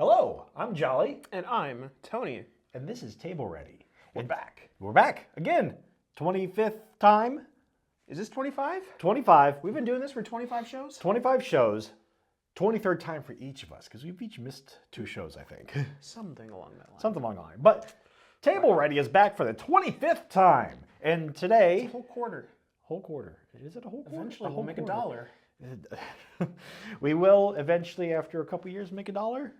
Hello, I'm Jolly, And I'm Tony. and this is Table Ready. We're back. We're back again. 25th time, Is this 25? 25. We've been doing this for 25 shows? 25 shows, 23rd time for each of us, because we've each missed 2 shows, I think. Something along that line. Something along the line. But Table Ready is back for the 25th time. And today, Whole quarter. whole quarter. Is it a whole quarter? Eventually, A we'll whole make a quarter. dollar. We will eventually, after a couple years, make a dollar.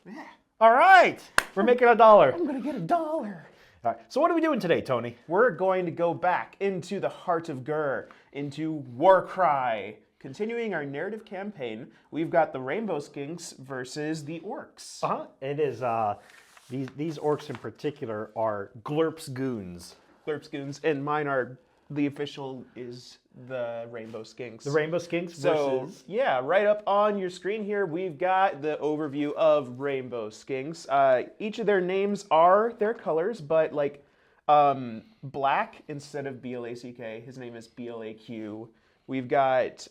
Yeah. All right, we're making a dollar. I'm going to get a dollar. All right, so what are we doing today, Tony? We're going to go back into the heart of Gur, into Warcry. Continuing our narrative campaign, we've got the Rainbow Skinks versus the Orcs. It is. These orcs in particular are Glurp's goons. Glurpsgoons, and mine are, the official is the Rainbow Skinks. The Rainbow Skinks So, versus. yeah, right up on your screen here, we've got the overview of Rainbow Skinks. Each of their names are their colors, but like black instead of BLACK, his name is BLAQ. We've got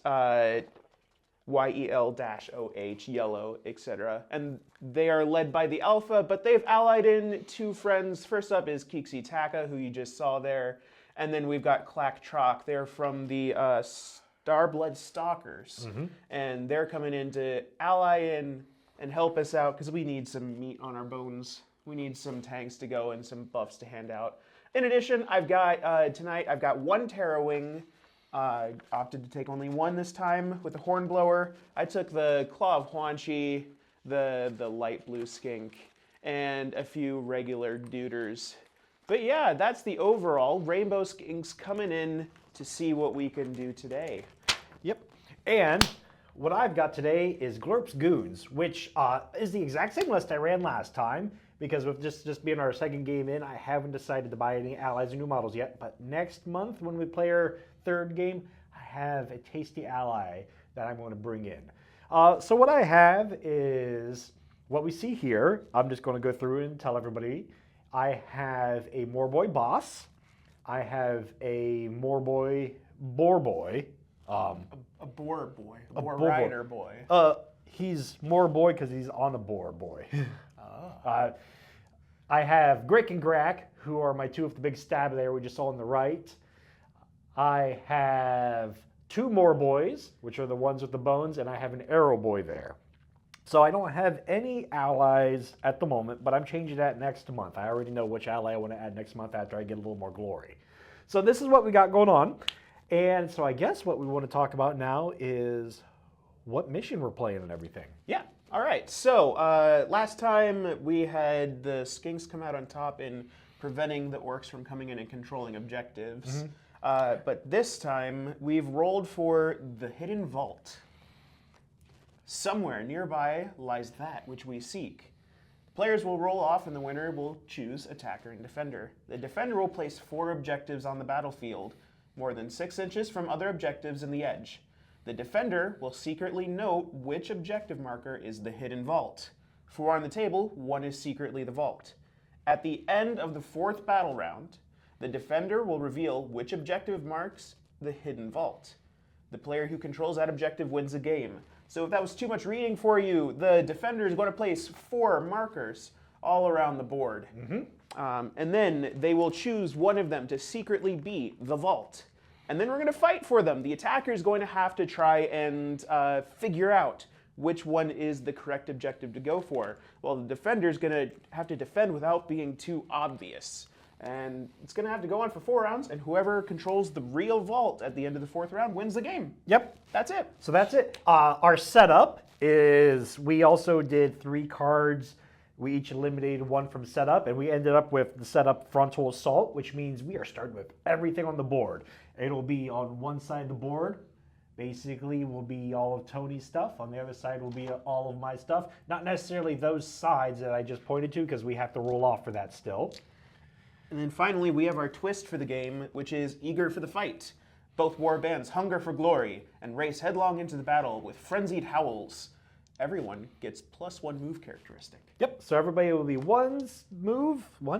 YEL-OH, yellow, etc. And they are led by the Alpha, but they've allied in 2 friends. First up is Kixi Taka, who you just saw there. And then we've got Clack Trock. They're from the Starblood Stalkers. And they're coming in to ally in and help us out because we need some meat on our bones. We need some tanks to go and some buffs to hand out. In addition, I've got, tonight, I've got 1 Terrawing. Opted to take only 1 this time with the Hornblower. I took the Claw of Huanchi, the light blue skink, and a few regular duders. But yeah, that's the overall. Rainbow Skinks coming in to see what we can do today. Yep. And what I've got today is Glurp's goons, which is the exact same list I ran last time. Because with just being our second game in, I haven't decided to buy any allies or new models yet. But next month, when we play our 3rd game, I have a tasty ally that I'm going to bring in. So what I have is what we see here. I'm just going to go through and tell everybody. I have a Morboy boss. I have a Morboy boar boy. A boar boy. A boar boar rider boy. He's more boy because he's on a boar boy. I have Grick and Grack, who are my 2 of the big stab there we just saw on the right. I have 2 more boys, which are the ones with the bones, and I have an arrow boy there. So I don't have any allies at the moment, but I'm changing that next month. I already know which ally I want to add next month after I get a little more glory. So this is what we got going on. And so I guess what we want to talk about now is what mission we're playing and everything. Yeah. All right. So last time we had the Skinks come out on top in preventing the Orcs from coming in and controlling objectives. But this time we've rolled for the Hidden Vault. Somewhere nearby lies that which we seek. Players will roll off and the winner will choose attacker and defender. The defender will place 4 objectives on the battlefield, more than 6 inches from other objectives in the edge. The defender will secretly note which objective marker is the Hidden Vault. 4 on the table, 1 is secretly the vault. At the end of the 4th battle round, the defender will reveal which objective marks the Hidden Vault. The player who controls that objective wins the game. So if that was too much reading for you, the defender is going to place 4 markers all around the board. And then they will choose one of them to secretly be the vault. And then we're going to fight for them. The attacker is going to have to try and figure out which one is the correct objective to go for, while the defender is going to have to defend without being too obvious. And it's going to have to go on for 4 rounds, and whoever controls the real vault at the end of the 4th round wins the game. Yep. That's it. So that's it. Our setup is we also did 3 cards. We each eliminated 1 from setup, and we ended up with the setup Frontal Assault, which means we are starting with everything on the board. It'll be on one side of the board, basically will be all of Tony's stuff. On the other side will be all of my stuff. Not necessarily those sides that I just pointed to, because we have to roll off for that still. And then finally, we have our twist for the game, which is eager for the fight. Both war bands hunger for glory and race headlong into the battle with frenzied howls. Everyone gets +1 move characteristic. Yep, so everybody will be 1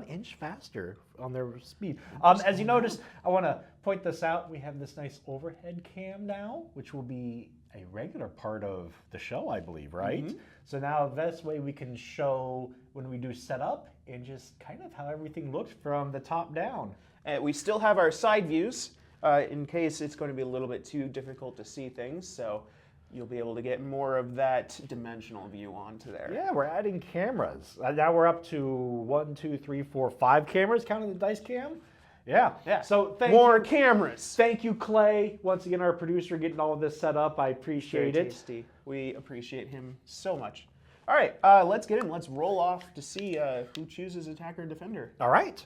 inch faster on their speed. As you notice, I want to point this out. We have this nice overhead cam now, which will be a regular part of the show, I believe, right? So now this way we can show when we do setup and just kind of how everything looks from the top down. We still have our side views in case it's going to be a little bit too difficult to see things. So you'll be able to get more of that dimensional view onto there. Yeah, we're adding cameras. Now we're up to 1, 2, 3, 4, 5 cameras, counting the dice cam. Yeah. So more cameras. Thank you, Clay. Once again, our producer, getting all of this set up. I appreciate Very it. tasty. We appreciate him so much. All right, let's get in. Let's roll off to see who chooses attacker and defender. All right.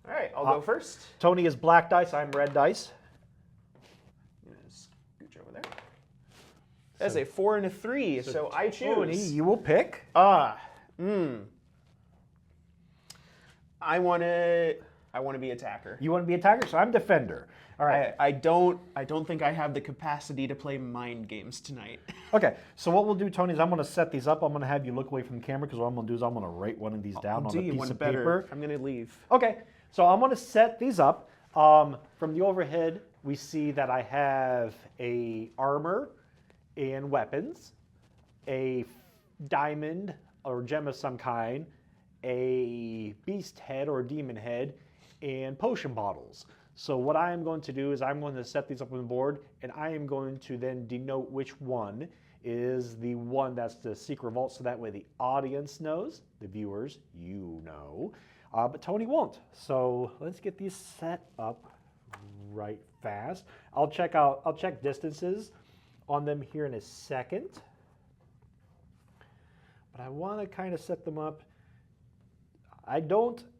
All right, I'll go first. Tony is black dice. I'm red dice. I'm gonna scooch over there. That's a 4 and a 3, so I choose. Tony, you will pick. I want to be attacker. You want to be attacker, so I'm defender. All right. I don't think I have the capacity to play mind games tonight. Okay, so what we'll do, Tony, is I'm going to set these up. I'm going to have you look away from the camera because what I'm going to do is I'm going to write one of these down on a piece of paper. I'm going to leave. Okay, so I'm going to set these up. From the overhead, we see that I have a armor and weapons, a diamond or gem of some kind, a beast head or demon head, and potion bottles. So what I am going to do is I'm going to set these up on the board, and I am going to then denote which one is the one that's the secret vault, so that way the audience knows, the viewers, you know, but Tony won't. So let's get these set up right fast. I'll check distances on them here in a second, but I want to kind of set them up.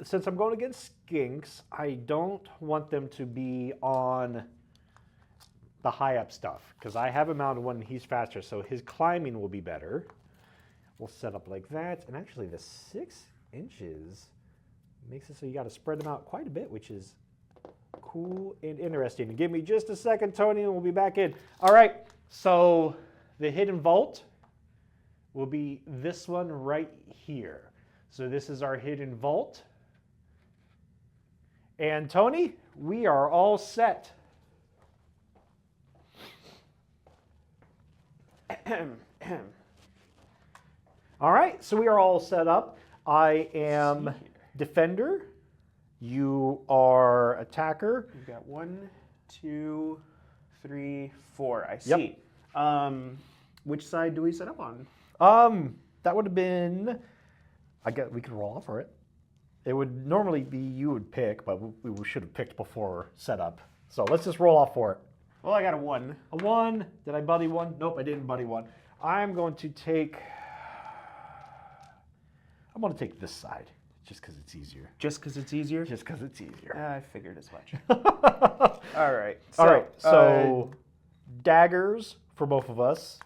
Since I'm going against skinks, I don't want them to be on the high up stuff because I have him mounted one and he's faster, so his climbing will be better. We'll set up like that, and actually the 6 inches makes it so you got to spread them out quite a bit, which is cool and interesting. Give me just a second, Tony, and we'll be back in. All right, so the hidden vault will be this one right here. So this is our hidden vault. And Tony, we are all set. All right, so we are all set up. I am defender. You are attacker. We've got 1, 2, 3, 4. I see. Yep. Which side do we set up on? That would have been, I guess we could roll off for it. It would normally be you would pick, but we should have picked before setup. So let's just roll off for it. Well, I got a 1. A 1. Did I buddy 1? Nope, I didn't buddy 1. I'm going to take this side, just because it's easier. Just because it's easier? Just because it's easier. I figured as much. All right. So daggers for both of us.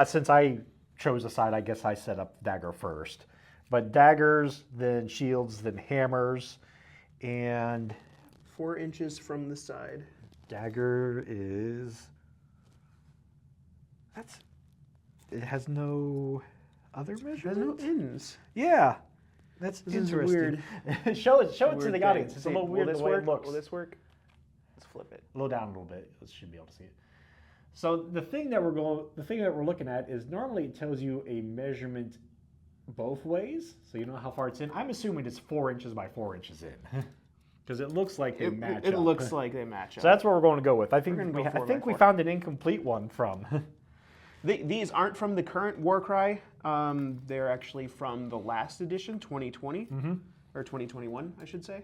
Since I chose a side, I guess I set up dagger first. But daggers, then shields, then hammers, and 4 inches from the side. Dagger is, it has no other measurement? It has no ends. Yeah, that's interesting. Weird. show it to the audience. It's a little weird the way it looks. Will this work? Let's flip it. Low down a little bit. You should be able to see it. So the thing that we're looking at is normally it tells you a measurement both ways, so you know how far it's in. I'm assuming it's 4 inches by 4 inches in, because it looks like they match up. It looks like they match up. So that's what we're going to go with. I think we found an incomplete one from. These aren't from the current Warcry. They're actually from the last edition, 2020, or 2021, I should say.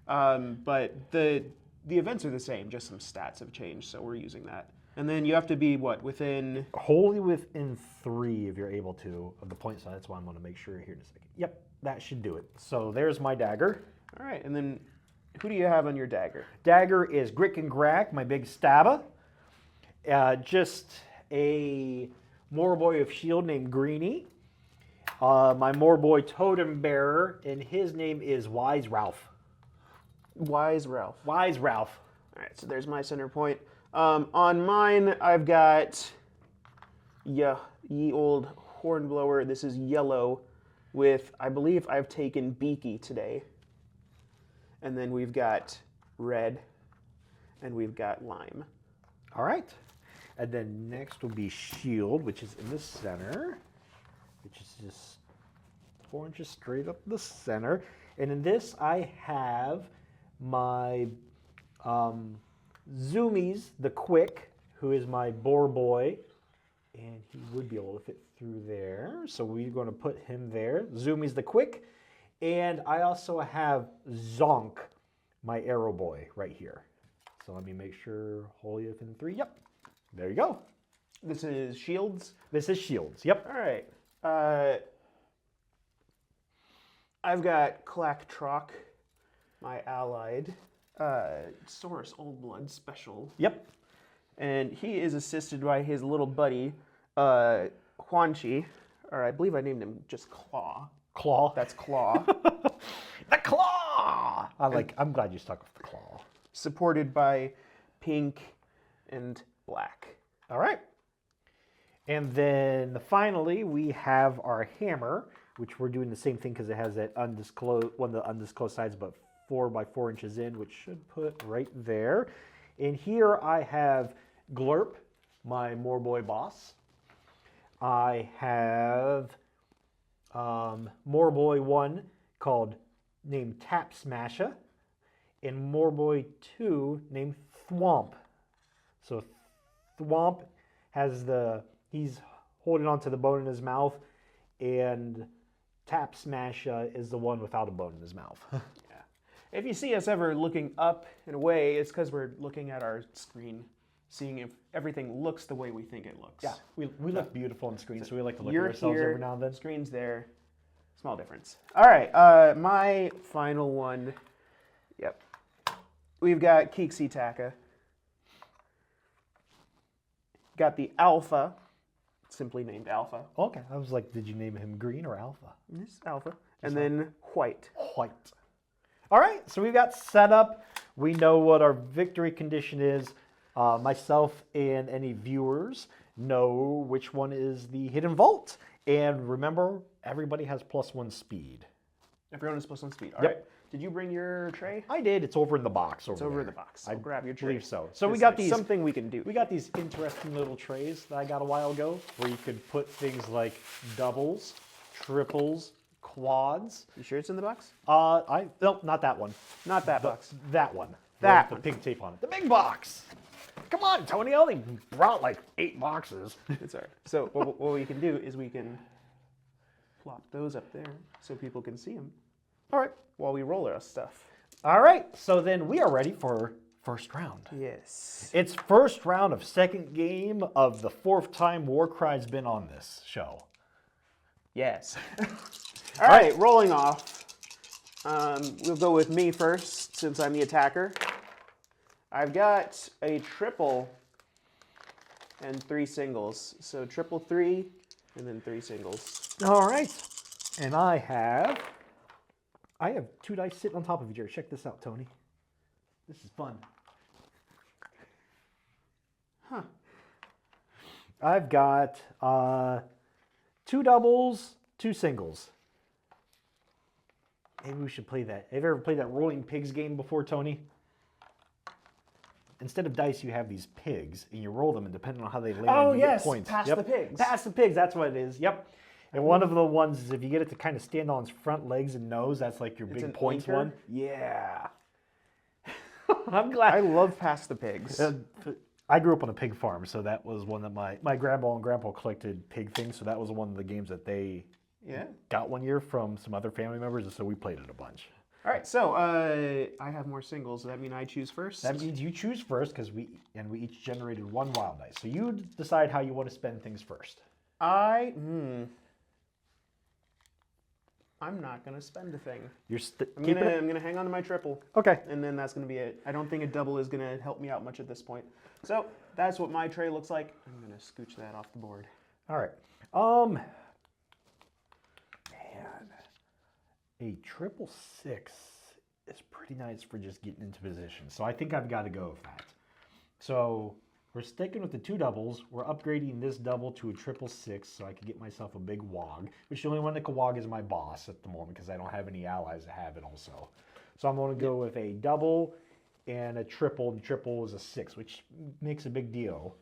But the events are the same, just some stats have changed, so we're using that. And then you have to be, what, within... Wholly within 3 if you're able to of the point, so that's why I'm going to make sure here in a second. Yep, that should do it. So there's my dagger. All right, and then who do you have on your dagger? Dagger is Grick and Grack, my big stabba. Just a Morboy of Shield named Greenie. My Morboy Totem Bearer, and his name is Wise Ralph. Wise Ralph. Wise Ralph. All right, so there's my center point. On mine, I've got ye old hornblower. This is yellow with, I believe I've taken Beaky today. And then we've got red, and we've got lime. All right. And then next will be shield, which is in the center, which is just 4 inches straight up the center. And in this, I have my Zoomies, the Quick, who is my boar boy. And he would be able to fit through there. So we're going to put him there. Zoomies, the Quick. And I also have Zonk, my arrow boy, right here. So let me make sure, holy if in 3. Yep. There you go. This is shields? This is shields. Yep. All right. I've got Clack Trock, my allied. Saurus Old Blood Special. Yep. And he is assisted by his little buddy, Huanchi. Or I believe I named him just Claw. Claw. That's Claw. The claw! I'm glad you stuck with the claw. Supported by Pink and Black. All right. And then finally, we have our hammer, which we're doing the same thing because it has that undisclosed, one of the undisclosed sides, but 4 by 4 inches in, which should put right there. And here I have Glurp, my Moorboy boss. I have Moorboy 1 named Tap Smasher, and Moorboy 2 named Thwomp. So Thwomp has he's holding onto the bone in his mouth, and Tap Smasher is the one without a bone in his mouth. Yeah. If you see us ever looking up and away, it's because we're looking at our screen, seeing if everything looks the way we think it looks. Yeah, we look beautiful on screen, so we like to look at You're ourselves here, every now and then. Screen's there. Small difference. All right, my final one. Yep. We've got Keeksy Taka. Got the Alpha, simply named Alpha. Okay, I was like, did you name him Green or Alpha? It's Alpha. And then White. White. All right, so we've got set up. We know what our victory condition is. Myself and any viewers know which one is the hidden vault. And remember, everybody has +1 speed. Everyone is +1 speed. All Yep. right. Did you bring your tray? I did. It's over in the box. It's over in the box. I'll grab your tray. believe so. So we This got is these. something we can do. We got these interesting little trays that I got a while ago, where you could put things like doubles, triples, quads. You sure it's in the box? No, not that one. Not that box. That one. That with one. the pig tape on it. The big box. Come on, Tony. I only brought like 8 boxes. It's all right. So what we can do is we can plop those up there so people can see them All right. while we roll our stuff. All right. So then we are ready for first round. Yes. It's first round of second game of the 4th time Warcry's been on this show. Yes. All right, rolling off. We'll go with me first since I'm the attacker. I've got a triple and 3 singles. So triple 3 and then 3 singles. All right. And I have 2 dice sitting on top of each other. Check this out, Tony. This is fun. Huh. I've got 2 doubles, 2 singles. Maybe we should play that. Have you ever played that rolling pigs game before, Tony? Instead of dice, you have these pigs, and you roll them, and depending on how they land, you get points. Pass the pigs. Pass the pigs, that's what it is. Yep. And one of the ones is if you get it to kind of stand on its front legs and nose, that's like your It's big an points oinker? one. Yeah. I'm glad. I love Pass the Pigs. I grew up on a pig farm, so that was one that my grandma and grandpa collected pig things, so that was one of the games that they got one year from some other family members, and so we played it a bunch. All right, so I have more singles. Does that mean I choose first? That means you choose first, because we each generated 1 wild dice. So you decide how you want to spend things first. I'm not gonna spend a thing. I'm gonna hang on to my triple. Okay. And then that's gonna be it. I don't think a double is gonna help me out much at this point. So that's what my tray looks like. I'm gonna scooch that off the board. All right. Man, a 666 is pretty nice for just getting into position. So I think I've got to go with that. So we're sticking with the 2 doubles. We're upgrading this double to a 666 so I can get myself a big wog, which the only one that can wog is my boss at the moment because I don't have any allies that have it also. So I'm going to go with a double and a triple. The triple is a 6, which makes a big deal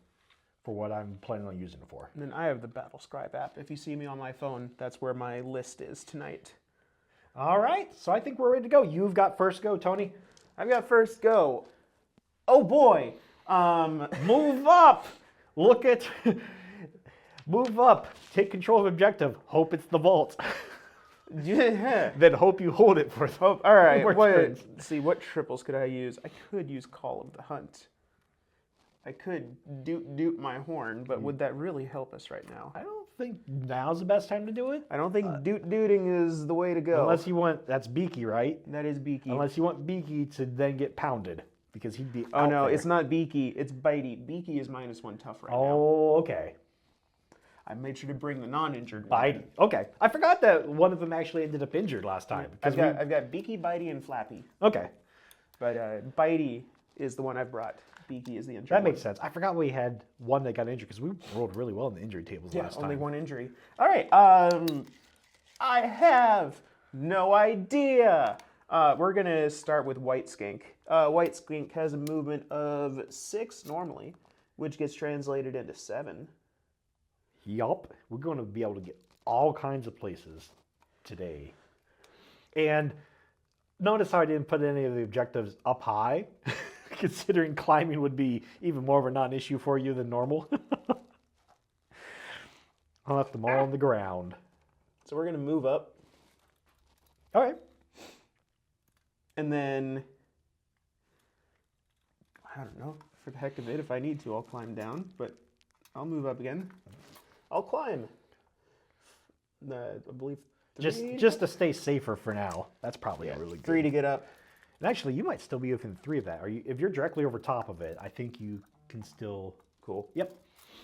for what I'm planning on using it for. And then I have the Battle Scribe app. If you see me on my phone, that's where my list is tonight. All right, so I think we're ready to go. You've got first go, Tony. I've got first go. Oh boy. Move up. Look at. Move up. Take control of objective. Hope it's the vault. Yeah. Then hope you hold it for. All right. more Let's turns. see, what triples could I use? I could use Call of the Hunt. I could doot my horn, but would that really help us right now? I don't think now's the best time to do it. I don't think dooting is the way to go. Unless you want, that's Beaky, right? That is Beaky. Unless you want Beaky to then get pounded, because he'd be Oh out no, there. it's not Beaky, it's Bitey. Beaky is -1 tough right now. Oh, okay. I made sure to bring the non-injured one. Bitey. Okay. I forgot that one of them actually ended up injured last time. I've got Beaky, Bitey, and Flappy. Okay. But Bitey is the one I brought. Beaky is the injured That one. makes sense. I forgot we had one that got injured because we rolled really well in the injury tables last time. Only one injury. All right. I have no idea. We're going to start with White Skink. White Skink has a movement of 6 normally, which gets translated into 7. Yup. We're going to be able to get all kinds of places today. And notice how I didn't put any of the objectives up high, considering climbing would be even more of a non-issue for you than normal. I left them all on the ground. So we're going to move up. All right. And then, I don't know, for the heck of it, if I need to, I'll climb down. But I'll move up again. I'll climb. I believe 3. Just to stay safer for now. That's probably a really good. 3 to get up. And actually, you might still be within 3 of that. If you're directly over top of it, I think you can still. Cool. Yep.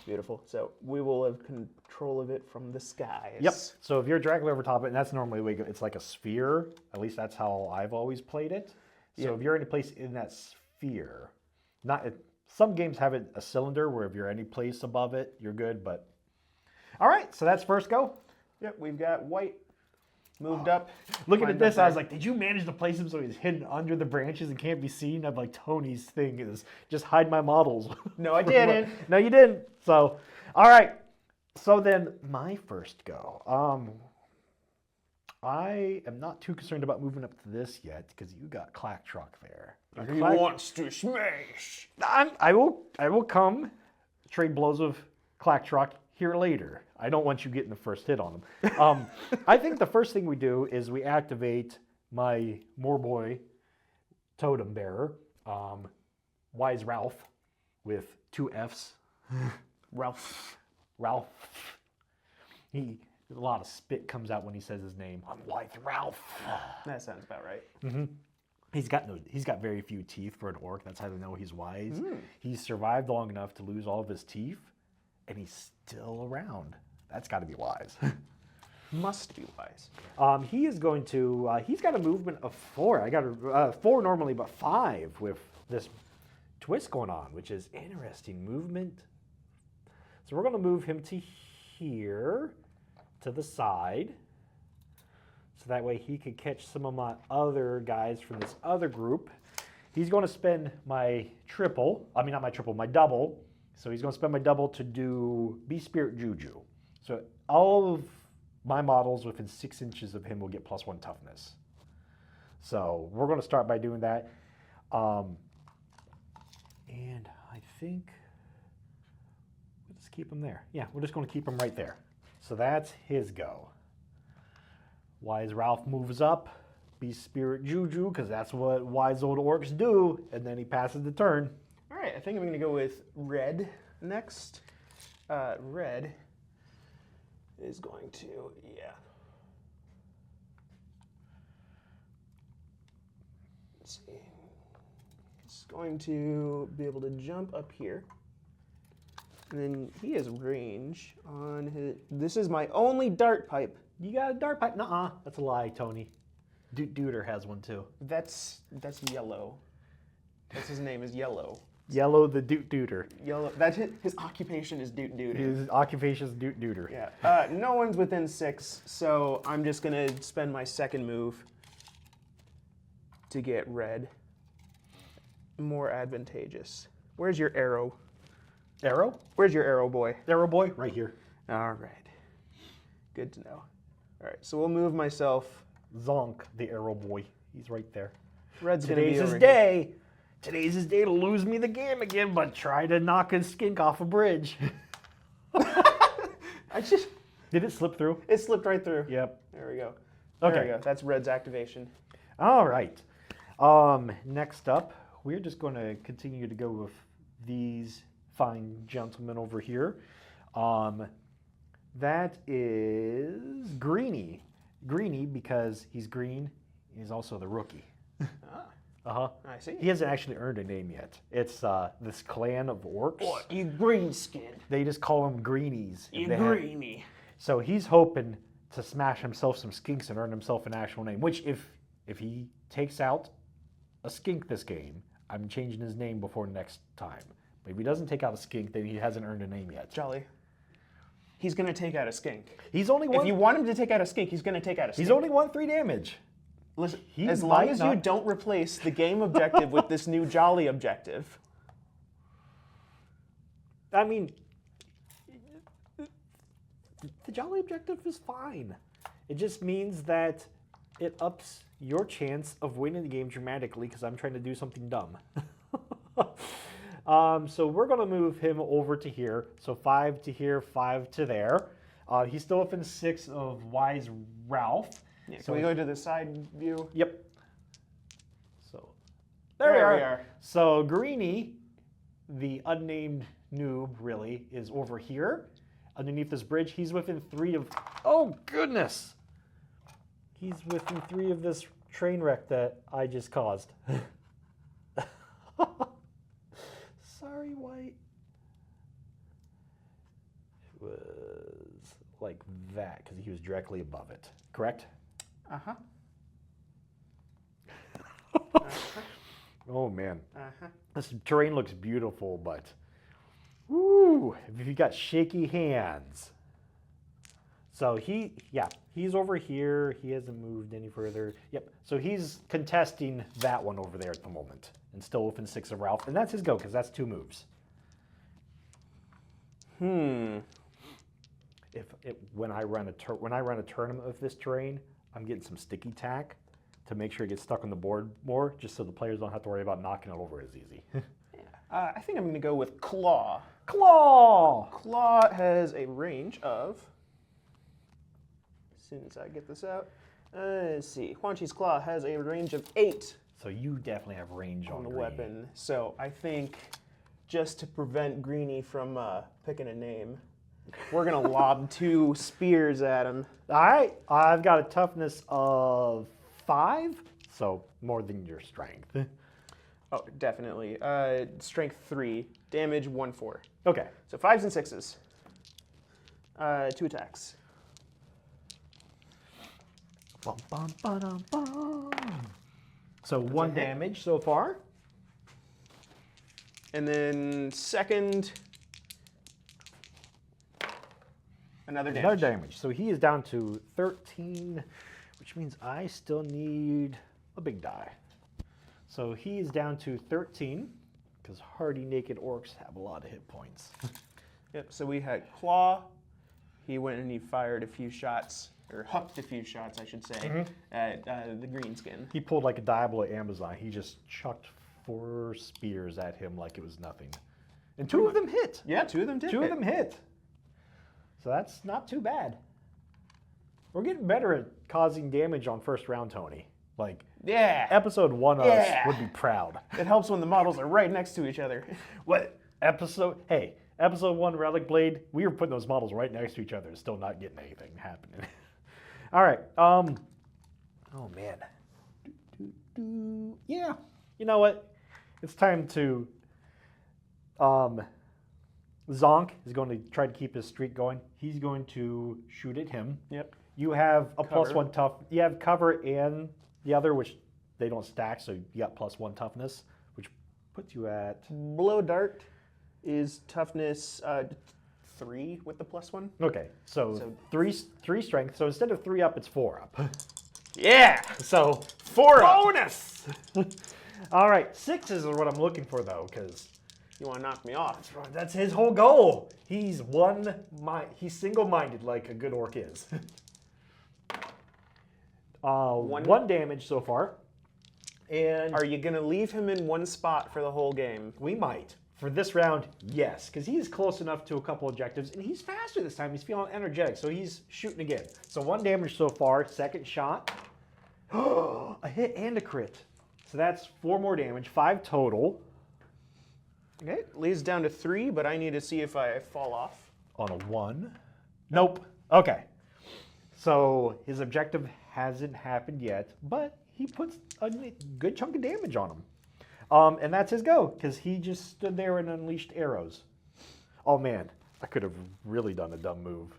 Beautiful. So we will have control of it from the skies. Yep. So if you're directly over top of it, and that's normally the way it's like a sphere. At least that's how I've always played it. So if you're any place in that sphere, some games have it a cylinder where if you're any place above it, you're good. But all right, so that's first go. Yep. We've got White moved up. Looking at climbed this, up I was there. like, did you manage to place him so he's hidden under the branches and can't be seen? I'm like, Tony's thing is just hide my models. No, I didn't. No, you didn't. So, all right. So then my first go. I am not too concerned about moving up to this yet because you got Clack Truck there. He wants to smash. I will come trade blows with Clack Truck here later. I don't want you getting the first hit on him. I think the first thing we do is we activate my Moorboy Totem Bearer, Wise Ralph, with 2 Fs. Ralph. A lot of spit comes out when he says his name. I'm Wise Ralph. That sounds about right. Mm-hmm. He's got very few teeth for an orc. That's how they know he's wise. He's survived long enough to lose all of his teeth, and he's still around. That's got to be wise. Must be wise. He is going to. He's got a movement of 4. I got 4 normally, but 5 with this twist going on, which is interesting movement. So we're going to move him to here, to the side, so that way he could catch some of my other guys from this other group. He's going to spend my double. So he's going to spend my double to do Beast Spirit Juju. So all of my models within 6 inches of him will get +1 toughness. So we're going to start by doing that. And I think we'll just keep him there. Yeah, we're just going to keep him right there. So that's his go. Wise Ralph moves up. Beast Spirit Juju, because that's what wise old orcs do. And then he passes the turn. All right, I think I'm going to go with Red next. Red is going to, let's see. It's going to be able to jump up here. And then he has range on his, this is my only dart pipe. You got a dart pipe? Nuh-uh. That's a lie, Tony. Duder has one too. That's Yellow. That's his name is Yellow. Yellow the Duder. Yellow. That's his occupation is Doot Dooter. His occupation is Duder. Yeah. No one's within 6, so I'm just gonna spend my second move to get Red more advantageous. Where's your arrow? Arrow? Where's your arrow, boy? Arrow boy? Right here. All right. Good to know. All right, so we'll move myself. Zonk, the arrow boy. He's right there. Red's going to be Today's over his here. day. Today's his day to lose me the game again, but try to knock a skink off a bridge. Did it slip through? It slipped right through. Yep. There we go. Okay. There we go. That's Red's activation. All right. Next up, we're just going to continue to go with these fine gentlemen over here. That is Greenie. Greenie, because he's green, he's also the rookie. Uh-huh. I see. He hasn't actually earned a name yet. It's this clan of orcs. What, you green skin? They just call him greenies. You They have- greenie. So he's hoping to smash himself some skinks and earn himself an actual name, which if he takes out a skink this game, I'm changing his name before next time. But if he doesn't take out a skink, then he hasn't earned a name yet. Jolly. He's going to take out a skink. He's only one. If you want him to take out a skink, he's going to take out a skink. He's only 1-3 damage. Listen, He as long might as you not- don't replace the game objective with this new Jolly objective. I mean, the Jolly objective is fine. It just means that it ups your chance of winning the game dramatically because I'm trying to do something dumb. So we're going to move him over to here. So 5 to here, 5 to there. He's still within 6 of Wise Ralph. Yeah, can So we go to the side view? Yep. So there we are. So Greenie, the unnamed noob, really, is over here. Underneath this bridge, he's within 3 of... Oh, goodness! He's within 3 of this train wreck that I just caused. Sorry, White. It was like that, because he was directly above it. Correct? Uh-huh. Oh, man. Uh-huh. This terrain looks beautiful, but... Woo! If you got shaky hands. So he's over here. He hasn't moved any further. Yep. So he's contesting that one over there at the moment, and still within 6 of Ralph, and that's his go because that's 2 moves. When I run a tournament of this terrain, I'm getting some sticky tack to make sure it gets stuck on the board more, just so the players don't have to worry about knocking it over as easy. I think I'm going to go with Claw. Claw! Claw has a range of... As soon as I get this out. Let's see. Quan Chi's Claw has a range of 8 So you definitely have range on the Greenie. weapon. So I think just to prevent Greenie from picking a name, we're going to lob 2 spears at him. All right, I've got a toughness of 5, so more than your strength. Oh, definitely. Strength 3, damage 1/4. Okay. So 5s and 6s. 2 attacks. Bum, bum, ba-dum, bum. So 1 damage so far. And then second, another damage. Another damage. So he is down to 13, which means I still need a big die. So he is down to 13, because hardy naked orcs have a lot of hit points. Yep, so we had Claw. He went and he fired a few shots, or hucked a few shots, I should say, at the greenskin. He pulled like a Diablo at Amazon. He just chucked 4 spears at him like it was nothing. And 2 of them hit. Yeah, 2 of them did. 2 of them hit. So that's not too bad. We're getting better at causing damage on first round, Tony. Like, Yeah. episode 1 of us would be proud. It helps when the models are right next to each other. What? Hey, episode 1 Relic Blade, we were putting those models right next to each other and still not getting anything happening. All right. Oh, man. Yeah. You know what? It's time to... Zonk is going to try to keep his streak going. He's going to shoot at him. Yep. You have a Cover. +1 tough. You have cover and the other, which they don't stack, so you got +1 toughness, which puts you at... Blow Dart is toughness 3 with the +1. Okay, so three strength. So instead of 3 up, it's 4 up. Yeah. So 4 up. bonus. All right, 6s are what I'm looking for though, because You want to knock me off? That's his whole goal. He's single-minded like a good orc is. One damage so far. And are you going to leave him in one spot for the whole game? We might. For this round, yes, because he's close enough to a couple objectives, and he's faster this time. He's feeling energetic, so he's shooting again. So 1 damage so far. Second shot. A hit and a crit. So that's 4 more damage, 5 total. Okay, leads down to 3, but I need to see if I fall off. On a 1. Nope. Okay. So his objective hasn't happened yet, but he puts a good chunk of damage on him. And that's his go, because he just stood there and unleashed arrows. Oh man, I could have really done a dumb move.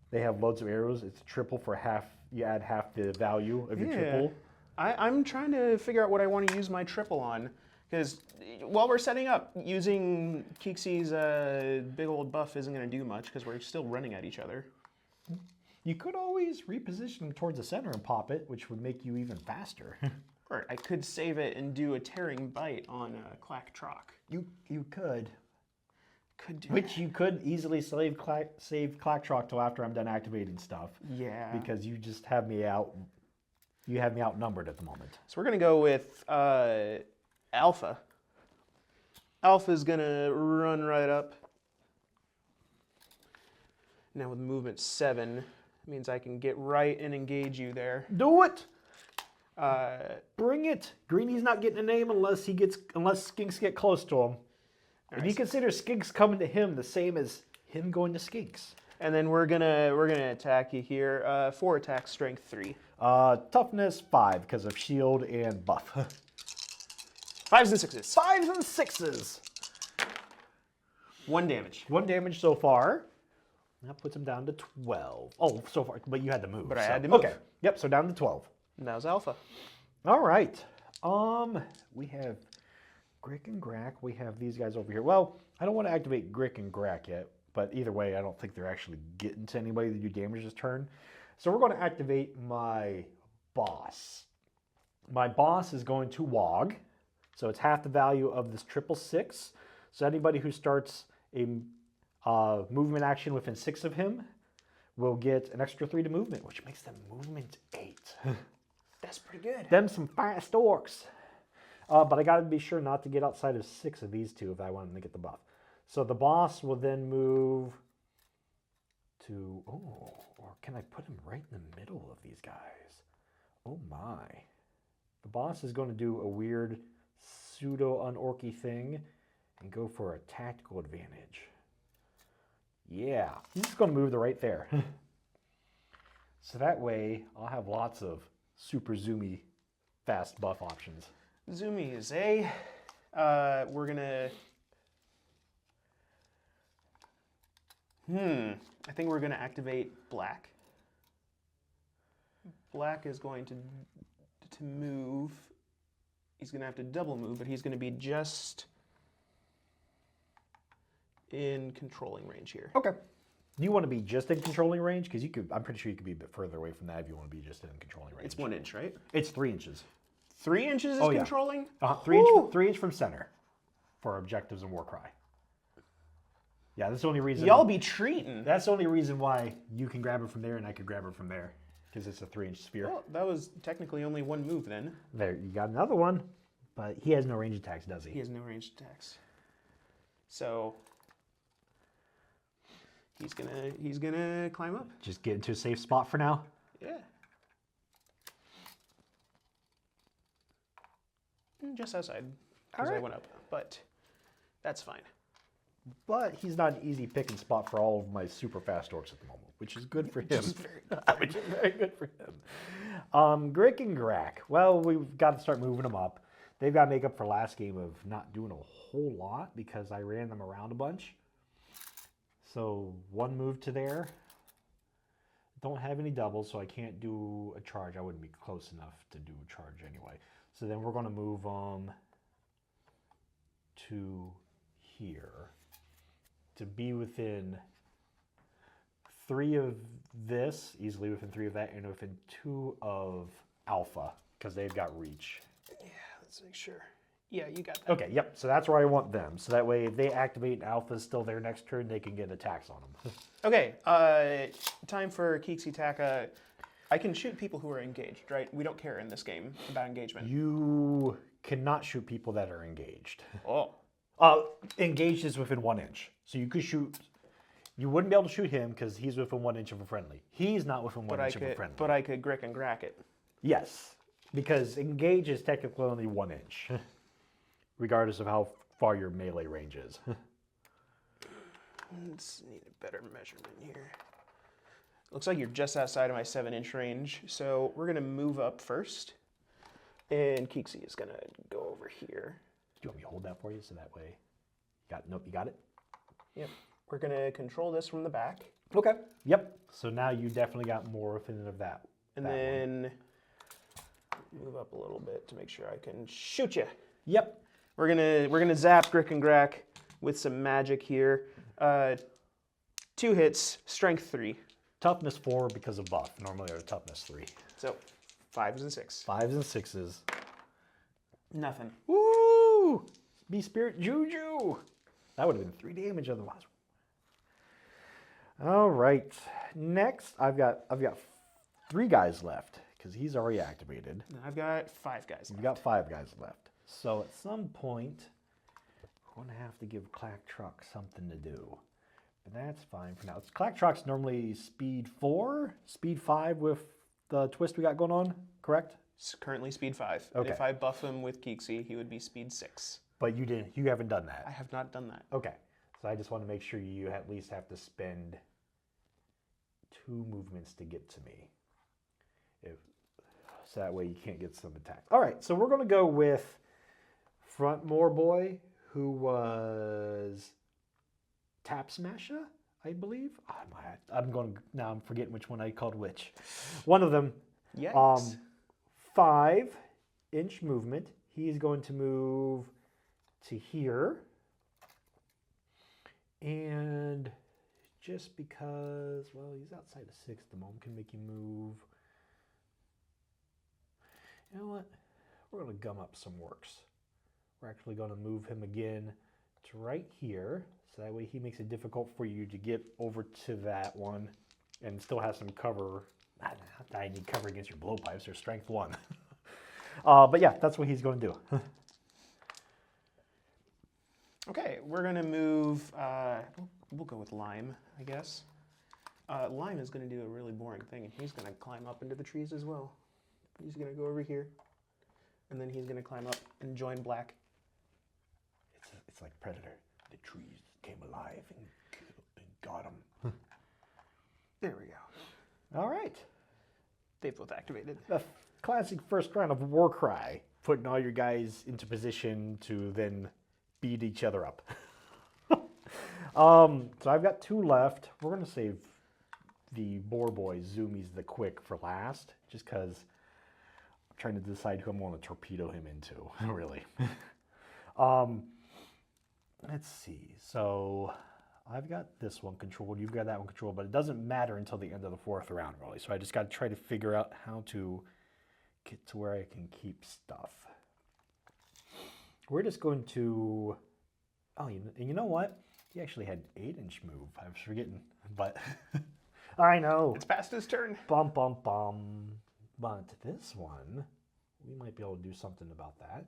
They have loads of arrows. It's triple for half. You add half the value of your triple. I'm trying to figure out what I want to use my triple on, because while we're setting up, using Keeksy's big old buff isn't going to do much, because we're still running at each other. You could always reposition him towards the center and pop it, which would make you even faster. Or I could save it and do a tearing bite on Clack Trock. You could. Could do Which you could easily save Clack Trock till after I'm done activating stuff. Yeah. Because you just have me out. You have me outnumbered at the moment. So we're gonna go with Alpha. Alpha's gonna run right up. Now with movement 7, it means I can get right and engage you there. Do it. Bring it. Greeny's not getting a name unless skinks get close to him. And he considers skinks coming to him the same as him going to skinks. And then we're gonna attack you here. 4 attack, strength 3. Toughness 5 because of shield and buff. 5s and 6s. 5s and 6s. 1 damage. 1 damage so far. That puts him down to 12. Oh, so far, but you had to move. But I had to move. Okay. Yep. So down to 12. And that was Alpha. All right. We have Grick and Grack. We have these guys over here. Well, I don't want to activate Grick and Grack yet, but either way, I don't think they're actually getting to anybody to do damage this turn. So we're going to activate my boss. My boss is going to Wog. So it's half the value of this 666. So anybody who starts a movement action within 6 of him will get an extra 3 to movement, which makes them movement 8. That's pretty good. Them some fast orcs. But I got to be sure not to get outside of 6 of these 2 if I want them to get the buff. So the boss will then move to... Oh, or can I put him right in the middle of these guys? Oh my. The boss is going to do a weird pseudo-unorky thing and go for a tactical advantage. Yeah, he's just going to move the right there. So that way, I'll have lots of super zoomy, fast buff options. Zoomies, eh? We're gonna... I think we're gonna activate Black. Black is going to move. He's gonna have to double move, but he's gonna be just in controlling range here. Okay. Do you want to be just in controlling range? Because I'm pretty sure you could be a bit further away from that if you want to be just in controlling range. It's 1 inch, right? It's 3 inches. 3 inches is Oh, yeah. controlling? 3 inch from center for objectives in Warcry. Yeah, that's the only reason. Y'all be treating. That's the only reason why you can grab it from there and I could grab it from there. Because it's a 3-inch sphere. Well, that was technically only 1 move then. There, you got another one. But he has no range attacks, does he? He has no ranged attacks. So he's gonna climb up. Just get into a safe spot for now. Yeah. Just outside, because I went up, but that's fine. But he's not an easy picking spot for all of my super fast orcs at the moment, which is good for him. Which is very good for him. Grick and Grack. Well, we've got to start moving them up. They've got to make up for last game of not doing a whole lot because I ran them around a bunch. So 1 move to there. Don't have any doubles, so I can't do a charge. I wouldn't be close enough to do a charge anyway. So then we're going to move them to here to be within 3 of this, easily within 3 of that, and within 2 of Alpha, because they've got reach. Yeah, let's make sure. Yeah, you got that. Okay, yep. So that's where I want them. So that way, if they activate and Alpha's still there next turn, they can get attacks on them. Okay, time for Keeksy Taka. I can shoot people who are engaged, right? We don't care in this game about engagement. You cannot shoot people that are engaged. Oh. Engaged is within 1 inch. So you could shoot. You wouldn't be able to shoot him because he's within 1 inch of a friendly. He's not within 1 inch of a friendly. But I could grick and grack it. Yes, because engage is technically only 1 inch, regardless of how far your melee range is. Let's need a better measurement here. Looks like you're just outside of my 7-inch range, so we're gonna move up first, and Keeksy is gonna go over here. Do you want me to hold that for you so that way? Nope, you got it? Yep. We're gonna control this from the back. Okay. Yep. So now you definitely got more within of that. And then move up a little bit to make sure I can shoot you. Yep. We're gonna zap Grick and Grack with some magic here. 2 hits, strength 3. Toughness 4 because of buff. Normally they're toughness 3. So 5s and 6. 5s and 6s. Nothing. Woo! Be Spirit Juju. That would have been 3 damage otherwise. All right. Next, I've got 3 guys left because he's already activated. I've got 5 guys left. You've got 5 guys left. So at some point, we're going to have to give Clack Truck something to do. But that's fine for now. Clack Truck's normally speed 4, speed 5 with the twist we got going on, correct? It's currently speed 5. Okay. And if I buff him with Keeksy, he would be speed 6. But you haven't done that. I have not done that. Okay. So I just want to make sure you at least have to spend 2 movements to get to me. So that way you can't get some attacks. All right, so we're going to go with Frontmore Boy, who was Tap Smasher, I believe. I'm forgetting which one I called which. One of them. Yikes. 5-inch movement. He's going to move to here. And just because, well, he's outside of 6 at the moment, can make him move. You know what? We're going to gum up some works. We're actually going to move him again to right here. So that way he makes it difficult for you to get over to that one and still have some cover. I need cover against your blowpipes. They're strength 1. But yeah, that's what he's going to do. Okay, we're going to move, we'll go with Lime, I guess. Lime is going to do a really boring thing. He's going to climb up into the trees as well. He's going to go over here, and then he's going to climb up and join Black. It's like Predator. The trees came alive and got him. There we go. All right. They've both activated. The classic first round of Warcry, putting all your guys into position to then beat each other up. So I've got 2 left. We're going to save the Boar Boy Zoomies the Quick for last, just because I'm trying to decide who I'm going to torpedo him into, really. Let's see. So I've got this one controlled. You've got that one controlled, but it doesn't matter until the end of the 4th round, really. So I just got to try to figure out how to get to where I can keep stuff. We're just going to, you know what? He actually had 8-inch move. I was forgetting, but I know. It's past his turn. Bum, bum, bum. But this one, we might be able to do something about that.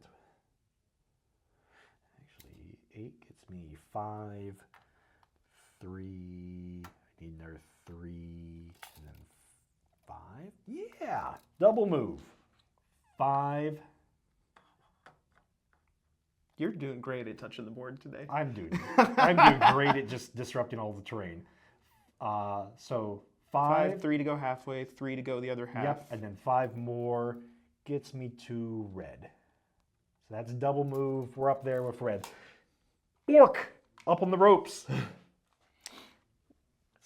Actually, 8 gets me 5, 3, I need another 3, and then 5. Yeah, double move. 5. You're doing great at touching the board today. I'm doing great at just disrupting all the terrain. So 5, 3 to go halfway, 3 to go the other half. Yep, and then 5 more gets me to red. So that's double move. We're up there with red. Orc, up on the ropes.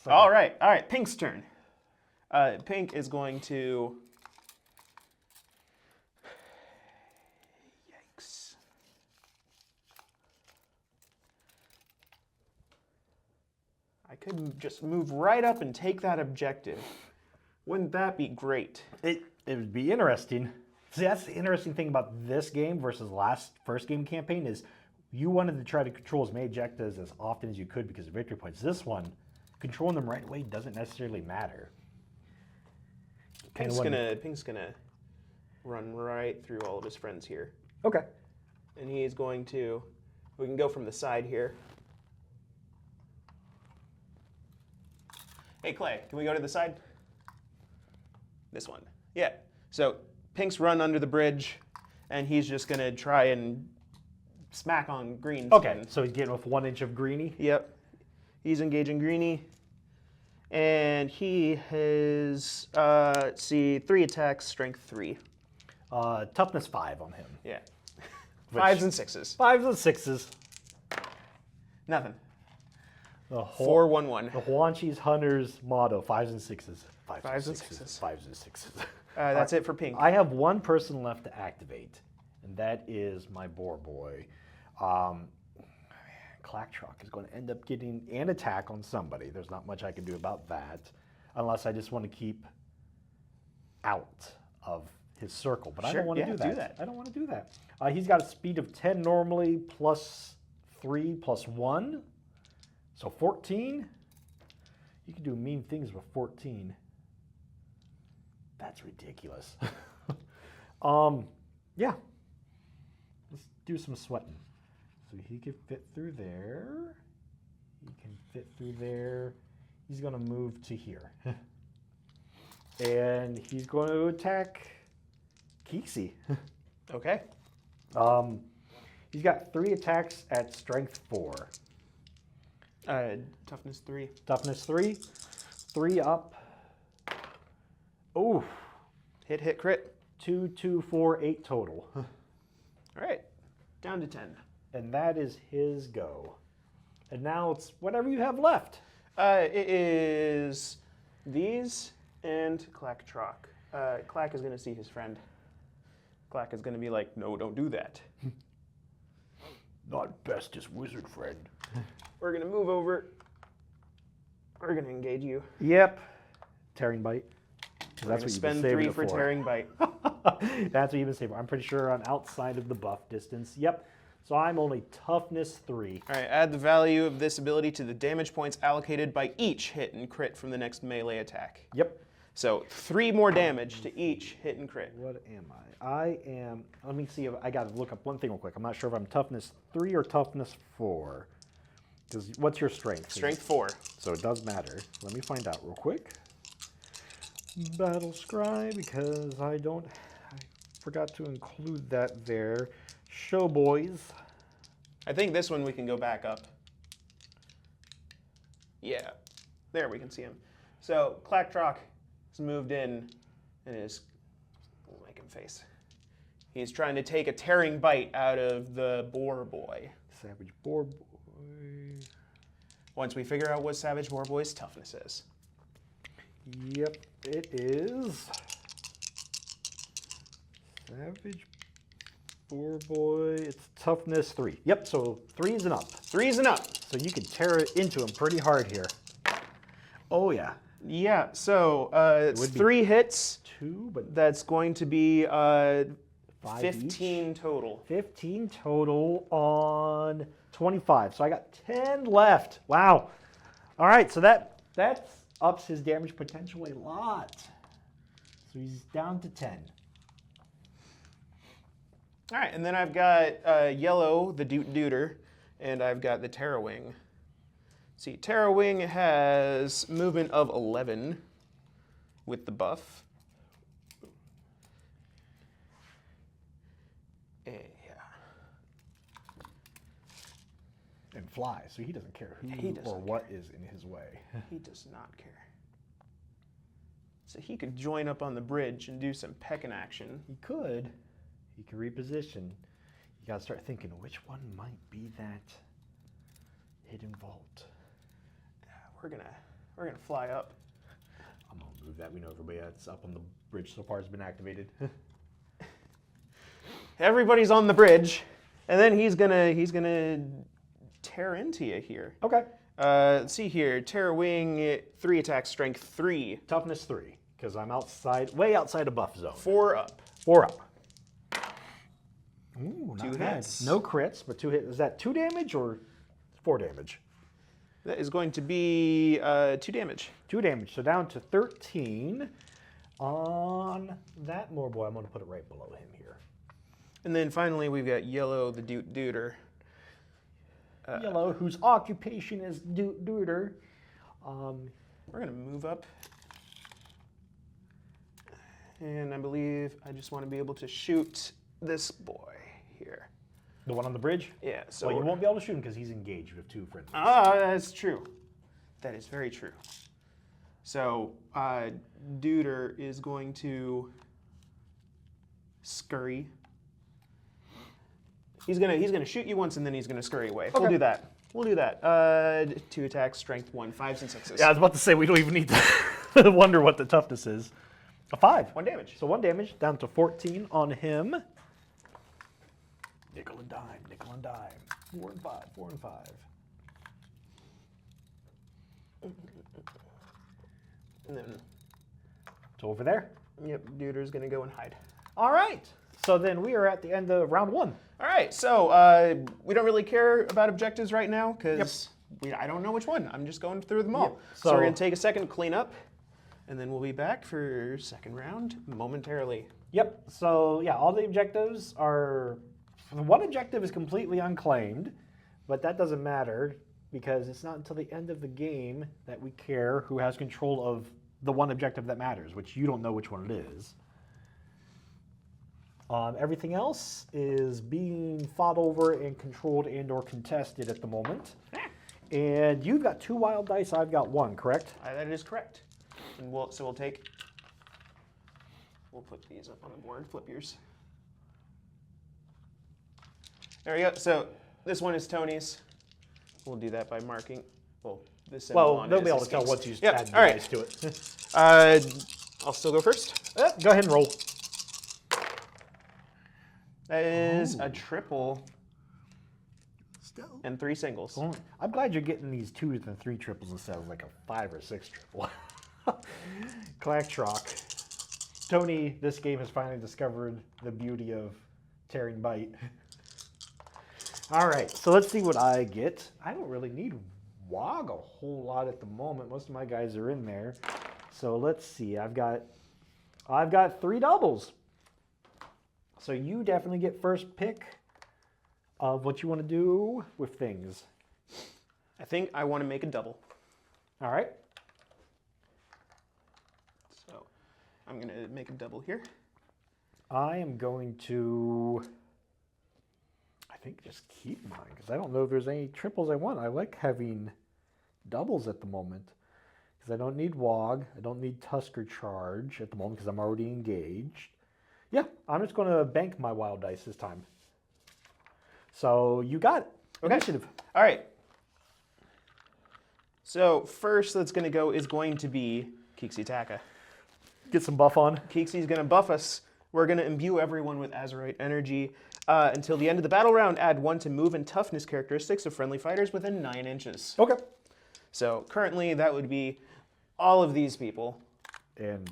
All right, Pink's turn. Pink is going to... Yikes. I could just move right up and take that objective. Wouldn't that be great? It would be interesting. See, that's the interesting thing about this game versus first game campaign is you wanted to try to control as many objectives as often as you could because of victory points. This one, controlling them right away doesn't necessarily matter. Pink's gonna run right through all of his friends here. Okay. And he's going to, we can go from the side here. Hey Clay, can we go to the side? This one. Yeah. So Pink's run under the bridge, and he's just gonna try and smack on Green's. Okay, so he's getting with 1 inch of greenie. Yep. He's engaging Greenie. And he has, let's see, 3 attacks, strength 3. Toughness 5 on him. Yeah. Which- 5s and 6s. 5s and 6s. Nothing. The 4-1-1. The Huanchi's Hunter's motto: 5s and 6s. 5s and 6s. 5s and 6s. That's it for Pink. I have one person left to activate, and that is my boar boy. Clacktrock is going to end up getting an attack on somebody. There's not much I can do about that, unless I just want to keep out of his circle. But I Sure, don't want to yeah, do that. do that. I don't want to do that. He's got a speed of 10 normally, plus 3, plus 1. So 14. You can do mean things with 14. That's ridiculous. Yeah. Let's do some sweating. So he can fit through there. He can fit through there. He's going to move to here. And he's going to attack Keeksy. Okay. He's got 3 attacks at strength 4. Toughness 3. Toughness 3. 3 up. Oof. Hit, crit. 2, 2, 4, 8 total. All right. Down to 10. And that is his go. And now it's whatever you have left. It is these and Clacktrock. Clack is going to see his friend. Clack is going to be like, no, don't do that. Not bestest wizard friend. We're going to move over. We're going to engage you. Yep. Tearing bite. We're going to spend 3 for tearing bite. That's what you've been saving. I'm pretty sure I'm outside of the buff distance. Yep. So I'm only toughness 3. All right, add the value of this ability to the damage points allocated by each hit and crit from the next melee attack. Yep. So 3 more damage to each hit and crit. What am I? I am, let me see if I got to look up one thing real quick. I'm not sure if I'm toughness 3 or toughness 4. Because what's your strength? Strength 4. So it does matter. Let me find out real quick. Battle Scry, because I forgot to include that there. Show boys. I think this one we can go back up. Yeah, there we can see him. So Clacktrock has moved in and is, we'll make him face. He's trying to take a tearing bite out of the boar boy. Savage boar boy. Once we figure out what Savage Boar Boy's toughness is. Yep, it is. Savage Boar Boy, it's toughness 3. Yep, so 3s and up. 3s and up. So you can tear it into him pretty hard here. Oh yeah. Yeah, so it's would be 3 hits. 2, but That's going to be 5 15 each. total. 15 total on 25. So I got 10 left. Wow. All right, so that ups his damage potential a lot. So he's down to 10. All right, and then I've got Yellow, the Duder, and I've got the Terrawing. See, Terrawing has movement of 11 with the buff. Yeah. And fly, so he doesn't care who He doesn't or what is in his way. He does not care. So he could join up on the bridge and do some pecking action. He could reposition. You gotta start thinking which one might be that hidden vault. We're gonna fly up. I'm gonna move that. We know everybody that's up on the bridge so far has been activated. Everybody's on the bridge, and then he's gonna tear into you here. Okay. Let's see here. Terrawing, 3 attacks, strength 3. Toughness 3, because I'm outside, way outside of buff zone. 4 up. 4 up. Ooh, not 2 bad. hits. No crits, but 2 hits. Is that 2 damage or 4 damage? That is going to be 2 damage. 2 damage. So down to 13 on that more boy. I'm going to put it right below him here. And then finally, we've got Yellow, the Duder. Yellow, whose occupation is Duder. We're going to move up. And I believe I just want to be able to shoot this boy here. The one on the bridge? Yeah, so... Well, you won't be able to shoot him because he's engaged with 2 friendlies. Ah, that's true. That is very true. So, Duder is going to scurry. He's gonna shoot you once, and then he's gonna scurry away. Okay. We'll do that. We'll do that. 2 attacks, strength 1, 5s and 6s. Yeah, I was about to say we don't even need to wonder what the toughness is. A 5. 1 damage. So 1 damage, down to 14 on him. Nickel and dime, nickel and dime. 4 and 5, 4 and 5. And then, So over there. yep, Duder's gonna go and hide. All right. So then we are at the end of round 1. All right, so we don't really care about objectives right now because I don't know which one. I'm just going through them all. Yep. So we're So- gonna take a second to clean up, and then we'll be back for second round momentarily. Yep. So yeah, all the objectives are. One objective is completely unclaimed, but that doesn't matter because it's not until the end of the game that we care who has control of the one objective that matters, which you don't know which one it is. Everything else is being fought over and controlled and or contested at the moment. And you've got 2 wild dice, I've got 1, correct? That is correct. And we'll put these up on the board. Flip yours. There we go. So this one is Tony's. We'll do that by marking. Well, this symbol Well, on they'll it be is able to tell his once you Yep. add the All right. dice to it. I'll still go first. Go ahead and roll. That is a triple Still. and 3 singles. I'm glad you're getting these 2 and 3 triples instead of like a 5 or 6 triple. Clacktrock. Tony, this game has finally discovered the beauty of tearing bite. All right, so let's see what I get. I don't really need WOG a whole lot at the moment. Most of my guys are in there. So let's see. I've got 3 doubles. So you definitely get first pick of what you want to do with things. I think I want to make a double. All right. So I'm going to make a double here. I am going to, I think, just keep mine because I don't know if there's any triples I want. I like having doubles at the moment because I don't need WOG. I don't need Tusker Charge at the moment because I'm already engaged. Yeah, I'm just going to bank my wild dice this time. So you got it. Okay. Initiative. All right. So first that's going to go is going to be Kixi Taka. Get some buff on. Kixi's going to buff us. We're going to imbue everyone with Azerite energy. Until the end of the battle round, add 1 to move and toughness characteristics of friendly fighters within 9 inches. Okay. So currently that would be all of these people. And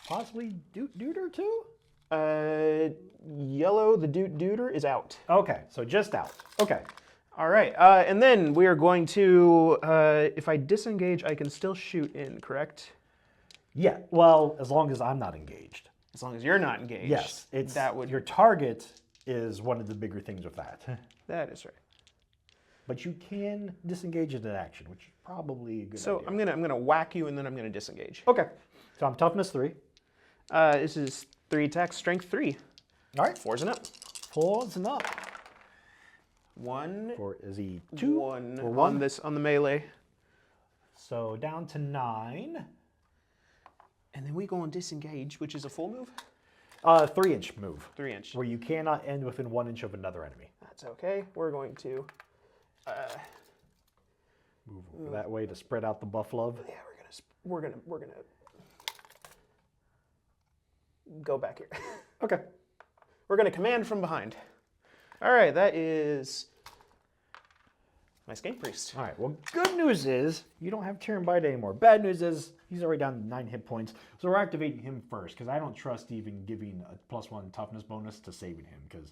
possibly Duder too? Yellow, the Duder, is out. Okay, so just out. Okay. All right, and then we are going to, if I disengage, I can still shoot in, correct? Yeah, well, as long as I'm not engaged. As long as you're not engaged. Yes, it's that would. your target is one of the bigger things with that. That is right. But you can disengage into action, which is probably a good So idea. I'm gonna whack you, and then I'm gonna disengage. Okay, so I'm toughness 3. This is 3 attacks, strength 3. All right, 4's and up. 4's and up. 1. Or is he 2? 1 or 1? on the melee. So down to 9. And then we go on disengage, which is a full move. 3-inch move, 3 inch. where you cannot end within 1 inch of another enemy. That's okay. We're going to. Move that way to spread out the buff love. Yeah, we're gonna go back here. Okay. We're gonna command from behind. All right, that is my Skink Priest. All right, well, good news is you don't have Tear and Bite anymore. Bad news is he's already down to 9 hit points, so we're activating him first because I don't trust even giving a +1 toughness bonus to saving him because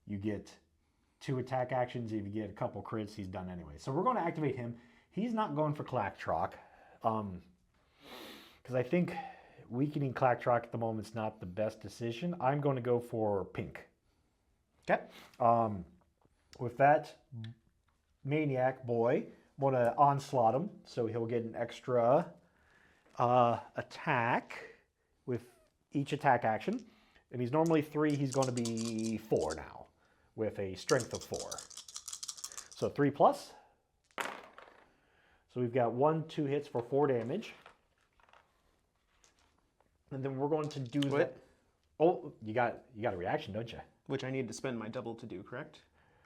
you get 2 attack actions. If you get a couple crits, he's done anyway. So we're going to activate him. He's not going for Clacktrock. Because I think weakening Clacktrock at the moment is not the best decision. I'm going to go for pink. Okay. With that Maniac boy, I'm going to onslaught him. So he'll get an extra attack with each attack action. And he's normally 3. He's going to be 4 now with a strength of 4. So 3 plus. So we've got 1, 2 hits for 4 damage. And then we're going to do that. Oh, you got a reaction, don't you? Which I need to spend my double to do, correct?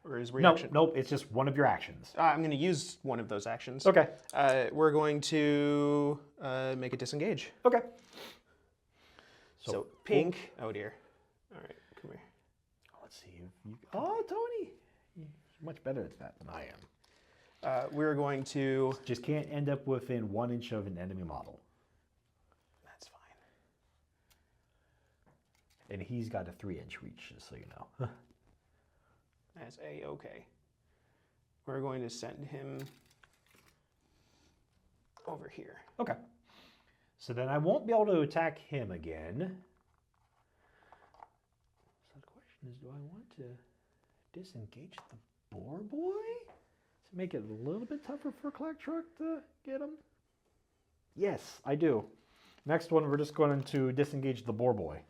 Or is reaction? Nope, it's just one of your actions. I'm going to use one of those actions. Okay. We're going to make a disengage. Okay. So pink. Oh dear. All right, come here. Let's see. Oh, Tony, you're much better at that than I am. We're going to. Just can't end up within 1 inch of an enemy model. That's fine. And he's got a 3-inch reach, just so you know. That's A-okay. We're going to send him over here. Okay. So then I won't be able to attack him again. So the question is, do I want to disengage the boar boy? To make it a little bit tougher for Clacktrock to get him? Yes, I do. Next one, we're just going to disengage the boar boy.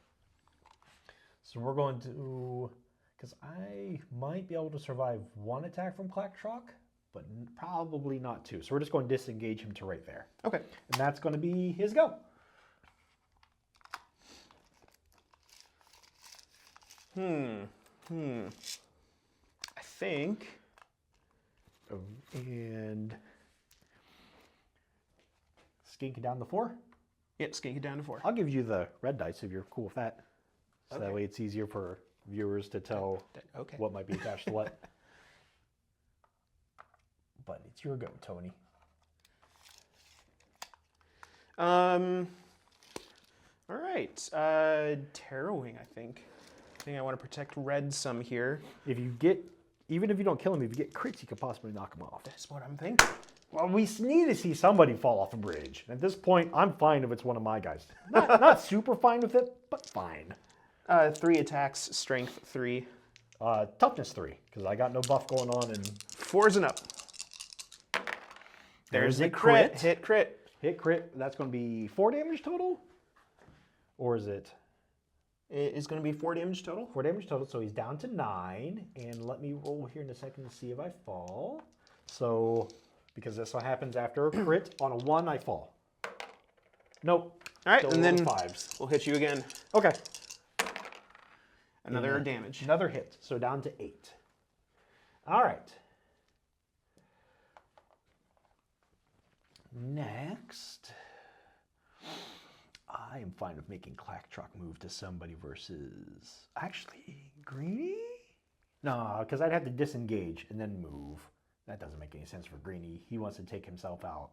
So we're going to, because I might be able to survive 1 attack from Clacktrock, but probably not 2. So we're just going to disengage him to right there. Okay. And that's going to be his go. I think. And skink it down to 4. Yep, skink it down to 4. I'll give you the red dice if you're cool with that. So Okay. that way it's easier for viewers to tell Okay. what might be attached to what. But it's your go, Tony. All right. Tarrowing, I think. I think I want to protect red some here. If you get, even if you don't kill him, if you get crits, you could possibly knock him off. That's what I'm thinking. Well, we need to see somebody fall off a bridge. At this point, I'm fine if it's one of my guys. Not super fine with it, but fine. 3 attacks, strength 3. Toughness 3, because I got no buff going on. And 4s and up. There's a the crit. crit. Hit crit. Hit crit, that's going to be 4 damage total? Or is it? It is going to be 4 damage total. 4 damage total, so he's down to 9. And let me roll here in a second to see if I fall. So, because that's what happens after a crit. On a 1, I fall. Nope. All right, Still and then rolling 5s. we'll hit you again. Okay. Another damage. Another hit, so down to 8. All right. Next, I am fine with making Clacktrock move to somebody versus, actually, Greenie? No, because I'd have to disengage and then move. That doesn't make any sense for Greenie. He wants to take himself out.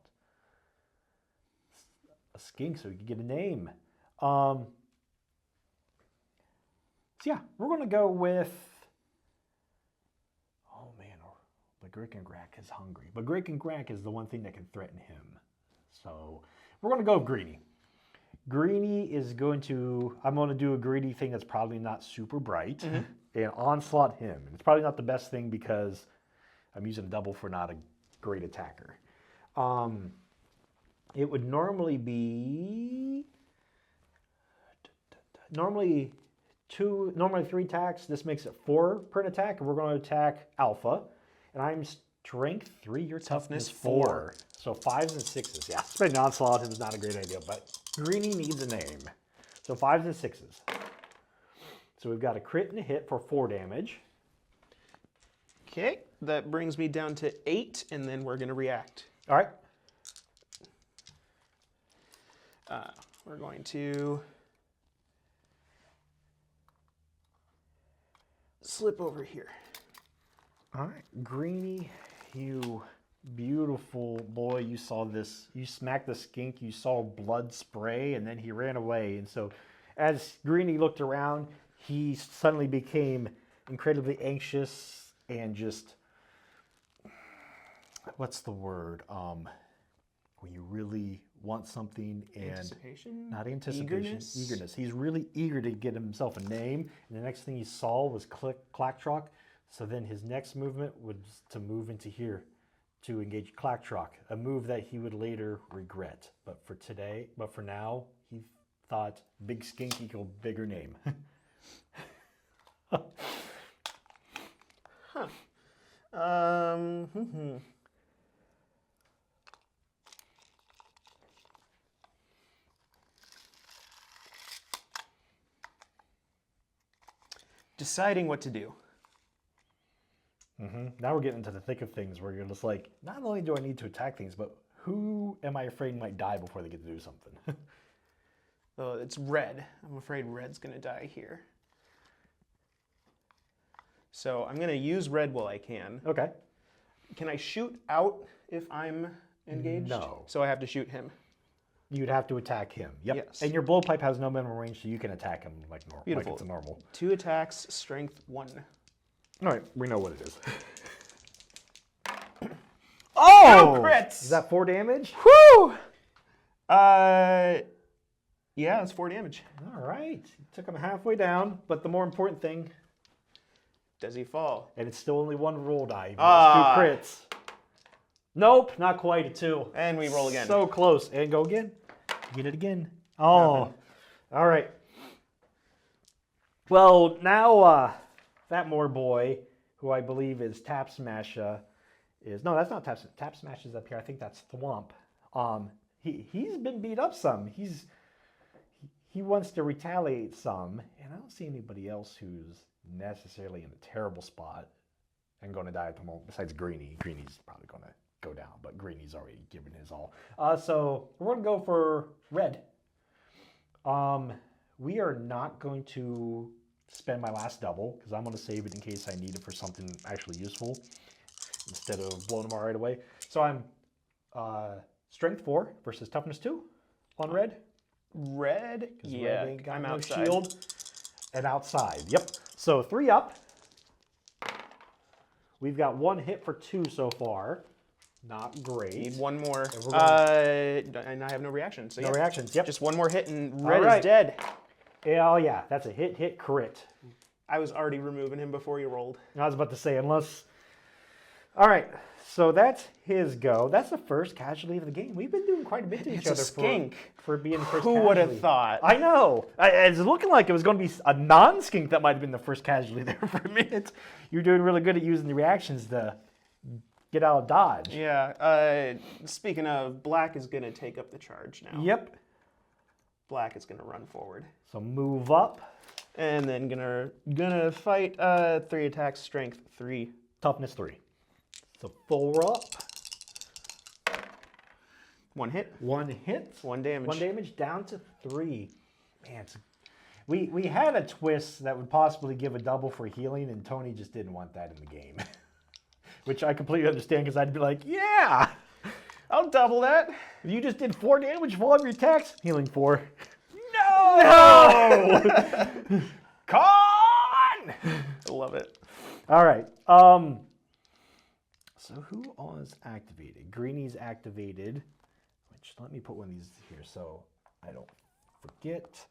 A skink so he can get a name. So yeah, we're going to go with, oh man, Bagrick and Grack is hungry. Bagrick and Grack is the one thing that can threaten him. So we're going to go with Greenie. Greenie is going to, I'm going to do a Greenie thing that's probably not super bright and onslaught him. And it's probably not the best thing because I'm using a double for not a great attacker. It would normally be, normally 3 attacks. This makes it 4 per attack, and we're going to attack Alpha. And I'm strength 3, your toughness 4. So 5s and 6s. Yeah, spending onslaught is not a great idea, but Greenie needs a name. So 5s and 6s. So we've got a crit and a hit for 4 damage. Okay, that brings me down to 8, and then we're going to react. All right. We're going to slip over here. All right, Greenie, you beautiful boy. You saw this. You smacked the skink. You saw blood spray, and then he ran away. And so as Greenie looked around, he suddenly became incredibly anxious and just, what's the word? When you really want something and Anticipation? not anticipation, Eagerness? eagerness. He's really eager to get himself a name, and the next thing he saw was Clacktrock. So then his next movement was to move into here to engage Clacktrock, a move that he would later regret. But for now, he thought big skink equal bigger name. Huh. Deciding what to do. Now we're getting into the thick of things where you're just like, not only do I need to attack things, but who am I afraid might die before they get to do something? Oh, it's red. I'm afraid red's going to die here. So I'm going to use red while I can. Okay. Can I shoot out if I'm engaged? No. So I have to shoot him. You'd have to attack him. Yep. Yes. And your blowpipe has no minimum range, so you can attack him like normal. Beautiful. Like it's a normal. 2 attacks, strength 1. All right, we know what it is. Oh! No crits! Is that 4 damage? Whew! Yeah, that's 4 damage. All right. You took him halfway down, but the more important thing, Does he fall? and it's still only 1 roll die. Ah. 2 crits. Nope, not quite a 2. And we roll again. So close. And go again. Get it again. Oh. Nothing. All right. Well, now that more boy, who I believe is Tap Smash, is no, that's not Tap. Tap Smash is up here. I think that's Thwomp. He's been beat up some. He wants to retaliate some, and I don't see anybody else who's necessarily in a terrible spot and going to die at the moment. Besides Greenie. Greenie's probably going to go down, but Greenie's already given his all. So we're going to go for red. We are not going to spend my last double because I'm going to save it in case I need it for something actually useful instead of blowing them all right away. So I'm strength 4 versus toughness 2 on red. Red? Yeah, Red ain't got I'm no outside. shield. And outside. Yep. So 3 up. We've got 1 hit for 2 so far. Not great. Need 1 more. And we're going- And I have no reaction. So No yeah, reactions. Yep. just 1 more hit and red right. is dead. Yeah, oh yeah, that's a hit crit. I was already removing him before you rolled. I was about to say, unless... All right, so that's his go. That's the first casualty of the game. We've been doing quite a bit to each It's a other skink. for being the first Who would have casualty. thought? I know. It's looking like it was going to be a non-skink that might have been the first casualty there for a minute. You're doing really good at using the reactions to get out of dodge. Yeah. Speaking of, black is going to take up the charge now. Yep. Black is going to run forward. So move up. And then gonna fight 3 attacks, strength 3. Toughness 3. So 4 up. 1 hit. 1 hit. 1 damage. 1 damage down to 3. Man, we had a twist that would possibly give a double for healing, and Tony just didn't want that in the game. Which I completely understand, because I'd be like, yeah, I'll double that. you just did 4 damage for all of your attacks. Healing 4. No! Con! I love it. All right. So who was activated? Greenie's activated. Which, let me put one of these here so I don't forget.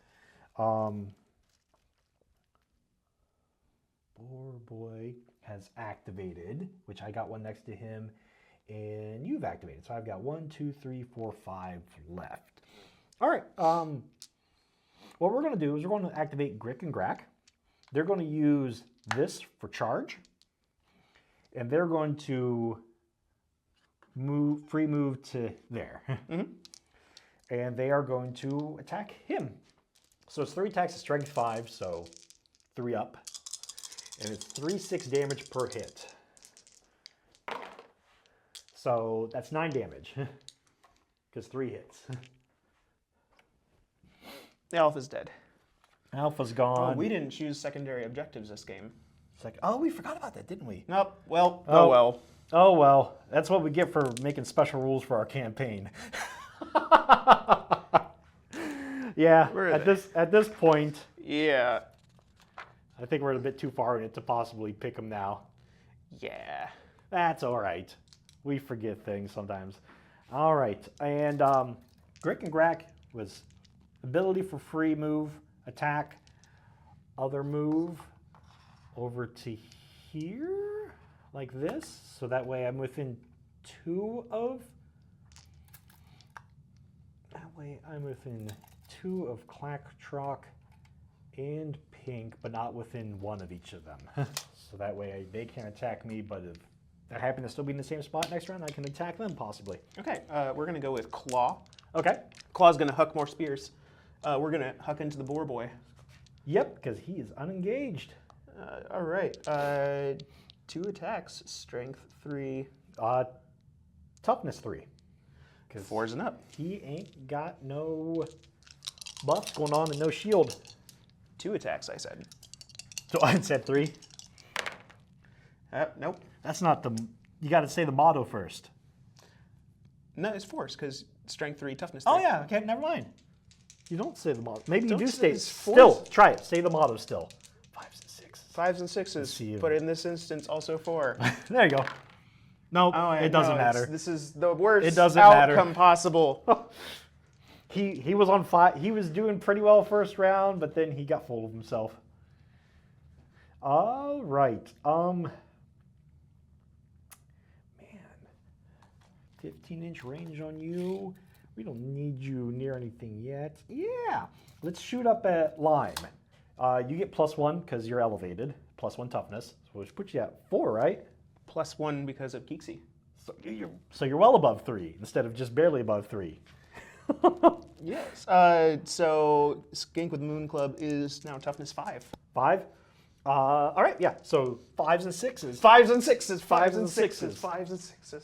Boy has activated, which I got one next to him, and you've activated. So I've got 1, 2, 3, 4, 5 left. All right. What we're going to do is we're going to activate Grick and Grack. They're going to use this for charge, and they're going to free move to there. And they are going to attack him. So it's 3 attacks of strength 5, so 3 up. And it's 3/6 damage per hit. So that's 9 damage, because 3 hits. The alpha's dead. Alpha's gone. Oh, we didn't choose secondary objectives this game. It's like, oh, we forgot about that, didn't we? Nope. Well, Oh. oh well. Oh, well, that's what we get for making special rules for our campaign. Yeah, Where are at this point, Yeah. I think we're a bit too far in it to possibly pick him now. Yeah. That's all right. We forget things sometimes. All right, and Grick and Grack was ability for free move, attack, other move over to here, like this. So that way I'm within 2 of... That way I'm within 2 of Clack, Trock, and Pink, but not within 1 of each of them. So that way they can't attack me, but if they happen to still be in the same spot next round, I can attack them possibly. Okay, we're gonna go with Claw. Okay. Claw's gonna huck more spears. We're gonna huck into the Boar Boy. Yep, because he is unengaged. All right, 2 attacks, strength 3. Toughness 3. 4s and up. He ain't got no buffs going on and no shield. 2 attacks, I said. So I said 3. Nope. That's not the... You got to say the motto first. No, it's 4s because strength 3, toughness 3. Oh yeah, okay, never mind. You don't say the motto. Maybe Don't you do say stay. it's Still, fours. try it. Say the motto still. 5s and 6s. 5s and 6s, see but in this instance also 4. There you go. No, it doesn't matter. This is the worst It doesn't outcome matter. possible. He was on 5. He was doing pretty well first round, but then he got full of himself. All right. Man, 15-inch range on you. We don't need you near anything yet. Yeah. Let's shoot up at Lime. You get +1 because you're elevated. +1 toughness. So which puts you at 4, right? +1 because of Geeksy. So you're well above 3 instead of just barely above 3. Yes. So Skink with Moon Club is now toughness 5. 5? All right, yeah. So 5s and 6s. 5s and 6s. 5s and 6s. 5s and 6s.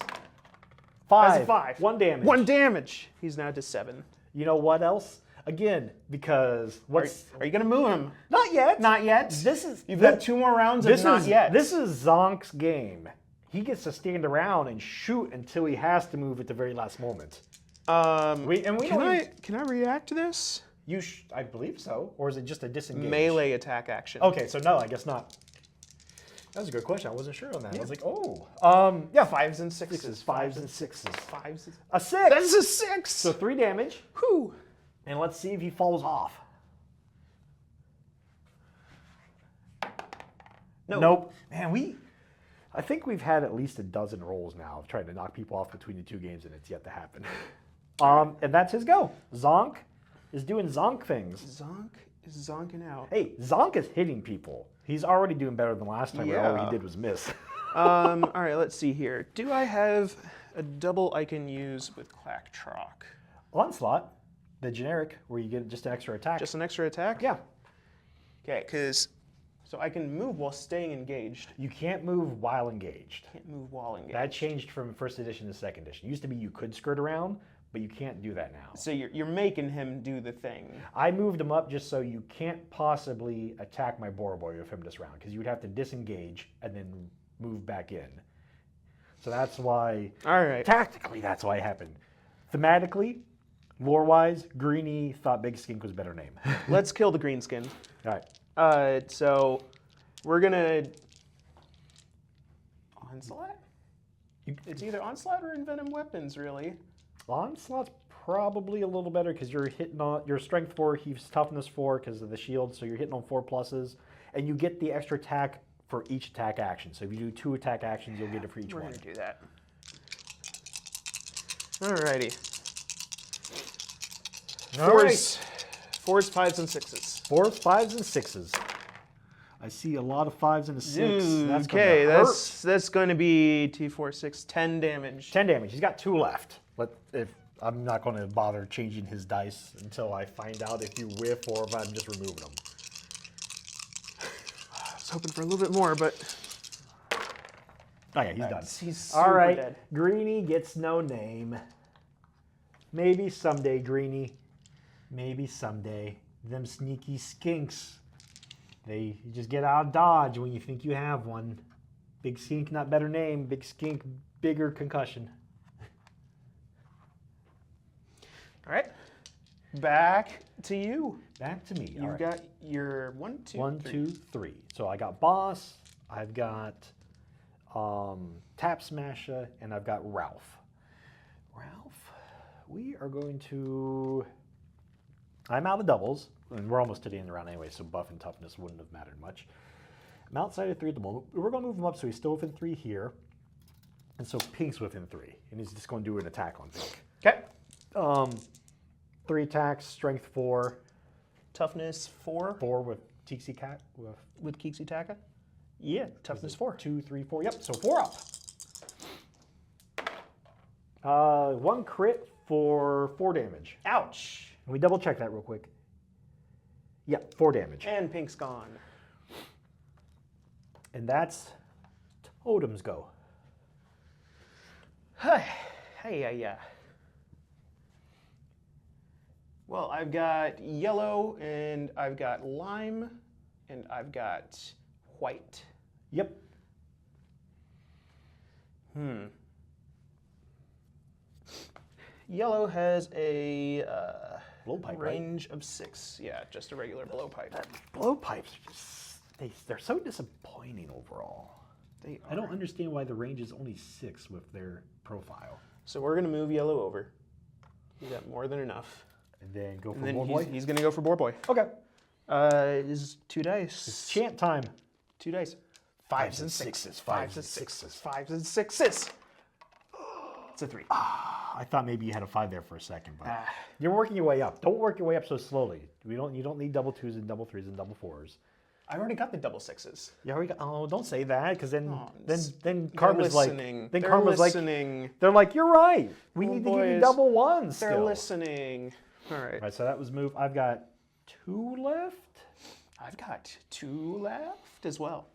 5. That's a 5. 1 damage. 1 damage. He's now to 7. You know what else? Again, because what's... Are you gonna move him? Not yet. Not yet. This is... You've got 2 more rounds of not yet. This is Zonk's game. He gets to stand around and shoot until he has to move at the very last moment. Can I react to this? I believe so. Or is it just a disengage? Melee attack action. Okay, so no, I guess not. That was a good question. I wasn't sure on that. I was like, oh. Yeah, 5s and 6s. 5s and 6s. 5s. A 6. That's a 6. So 3 damage. Whew. And let's see if he falls off. Nope. Man, I think we've had at least a dozen rolls now of trying to knock people off between the 2 games, and it's yet to happen. And that's his go. Zonk is doing Zonk things. Zonk is zonking out. Hey, Zonk is hitting people. He's already doing better than last time, where all Yeah. he did was miss. All right, let's see here. Do I have a double I can use with Clack Trock? Onslaught, the generic, where you get just an extra attack. Just an extra attack? Yeah. Okay, so I can move while staying engaged. You can't move while engaged. Can't move while engaged. That changed from 1st edition to 2nd edition. It used to be you could skirt around, but you can't do that now. So you're making him do the thing. I moved him up just so you can't possibly attack my Boar Boy with him this round, because you would have to disengage and then move back in. So that's why, All right. tactically, that's why it happened. Thematically, lore-wise, Greenie thought Big Skink was a better name. Let's kill the green skin. All right. So we're gonna onslaught. It's either onslaught or envenom weapons, really. Onslaught's probably a little better because you're hitting on your strength 4, he's toughness 4 because of the shield, so you're hitting on 4 pluses, and you get the extra attack for each attack action. So if you do 2 attack actions, you'll get it for each We're one. gonna do that. Alrighty. All right. 4s, 5s, and 6s. 4s, 5s, and 6s. I see a lot of 5s and a 6. That's Okay, gonna hurt. that's going to be 2, 4, 6, 10 damage. 10 damage. He's got 2 left. I'm not going to bother changing his dice until I find out if you whiff or if I'm just removing them. I was hoping for a little bit more, but Oh yeah, he's done. he's super All right, dead. Greenie gets no name. Maybe someday, Greenie. Maybe someday. Them sneaky skinks. You just get out of dodge when you think you have one. Big skink, not better name. Big skink, bigger concussion. All right. Back to you. Back to me. All You've right. got your 1, 2, 1, 3. 2, 3. So I got Boss, I've got Tap Smasher, and I've got Ralph. Ralph, we are going to... I'm out of doubles, and we're almost to the end of the round anyway, so buff and toughness wouldn't have mattered much. I'm outside of 3 at the moment. We're going to move him up so he's still within 3 here. And so Pink's within 3, and he's just going to do an attack on Pink. Okay. 3 attacks, strength 4. Toughness 4. 4 with Tixie Cat. With Kixi Taka? Yeah, toughness 4. 2, 3, 4. Yep, so 4 up. 1 crit for 4 damage. Ouch. Can we double check that real quick? Yep, 4 damage. And Pink's gone. And that's Totem's go. Hey, yeah. Well, I've got yellow, and I've got lime, and I've got white. Yep. Yellow has a Blowpipe, right? range of 6. Yeah, just a regular blowpipe. Blowpipes are just, they're so disappointing overall. They I are. don't understand why the range is only 6 with their profile. So we're going to move yellow over. You got more than enough. And then go for And then more boy. he's going to go for Boar Boy. Okay. Is 2 dice. It's chant time. 2 dice. 5s and 6s. 5s and 6s. 5s and 6s. It's a 3. I thought maybe you had a 5 there for a second, but you're working your way up. Don't work your way up so slowly. You don't need double 2s and double 3s and double 4s. I already got the double 6s. Yeah, we got. Oh, don't say that, because then They're Karma's like, listening. then They're Karma's listening. like, they're like, you're right. We Oh, need to give you boys. double 1s. They're still. listening. All right. All right, so that was move. I've got 2 left. I've got 2 left as well.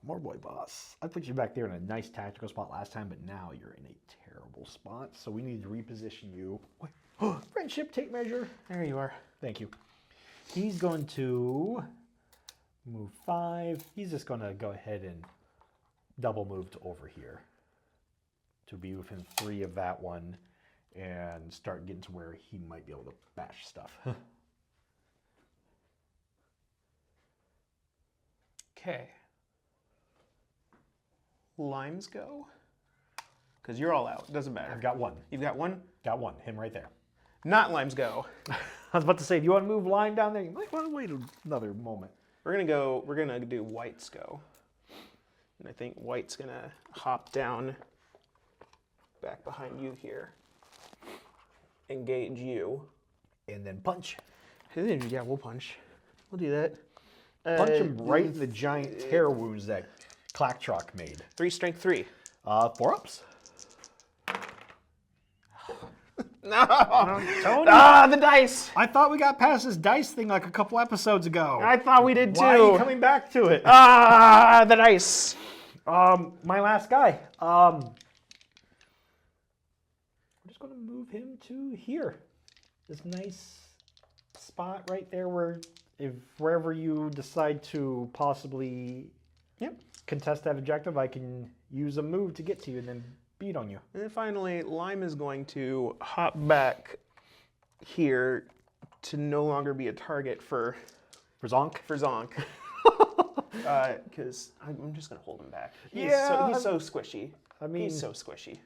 More boy boss. I put you back there in a nice tactical spot last time, but now you're in a terrible spot. So we need to reposition you. Wait. Friendship tape measure. There you are. Thank you. He's going to move 5. He's just going to go ahead and double move to over here to be within 3 of that one and start getting to where he might be able to bash stuff. Okay. Limes go? Because you're all out. Doesn't matter. I've got 1. You've got 1? Got 1. Him right there. Not limes go. I was about to say, do you want to move line down there? You might want to wait another moment. We're gonna do whites go. And I think white's gonna hop down back behind you here. Engage you. And then punch. Yeah, we'll punch. We'll do that. Punch him right in the giant tear wounds that Clacktrock made. 3 strength 3. 4 ups. No! Tony, The dice! I thought we got past this dice thing like a couple episodes ago. I thought we did too. Why are you coming back to it? The dice! My last guy. We're just going to move him to here. This nice spot right there where, wherever you decide to possibly contest that objective, I can use a move to get to you and then beat on you. And then finally, Lime is going to hop back here to no longer be a target for For Zonk? Zonk. Because I'm just going to hold him back. He's so squishy. I mean, He's so squishy.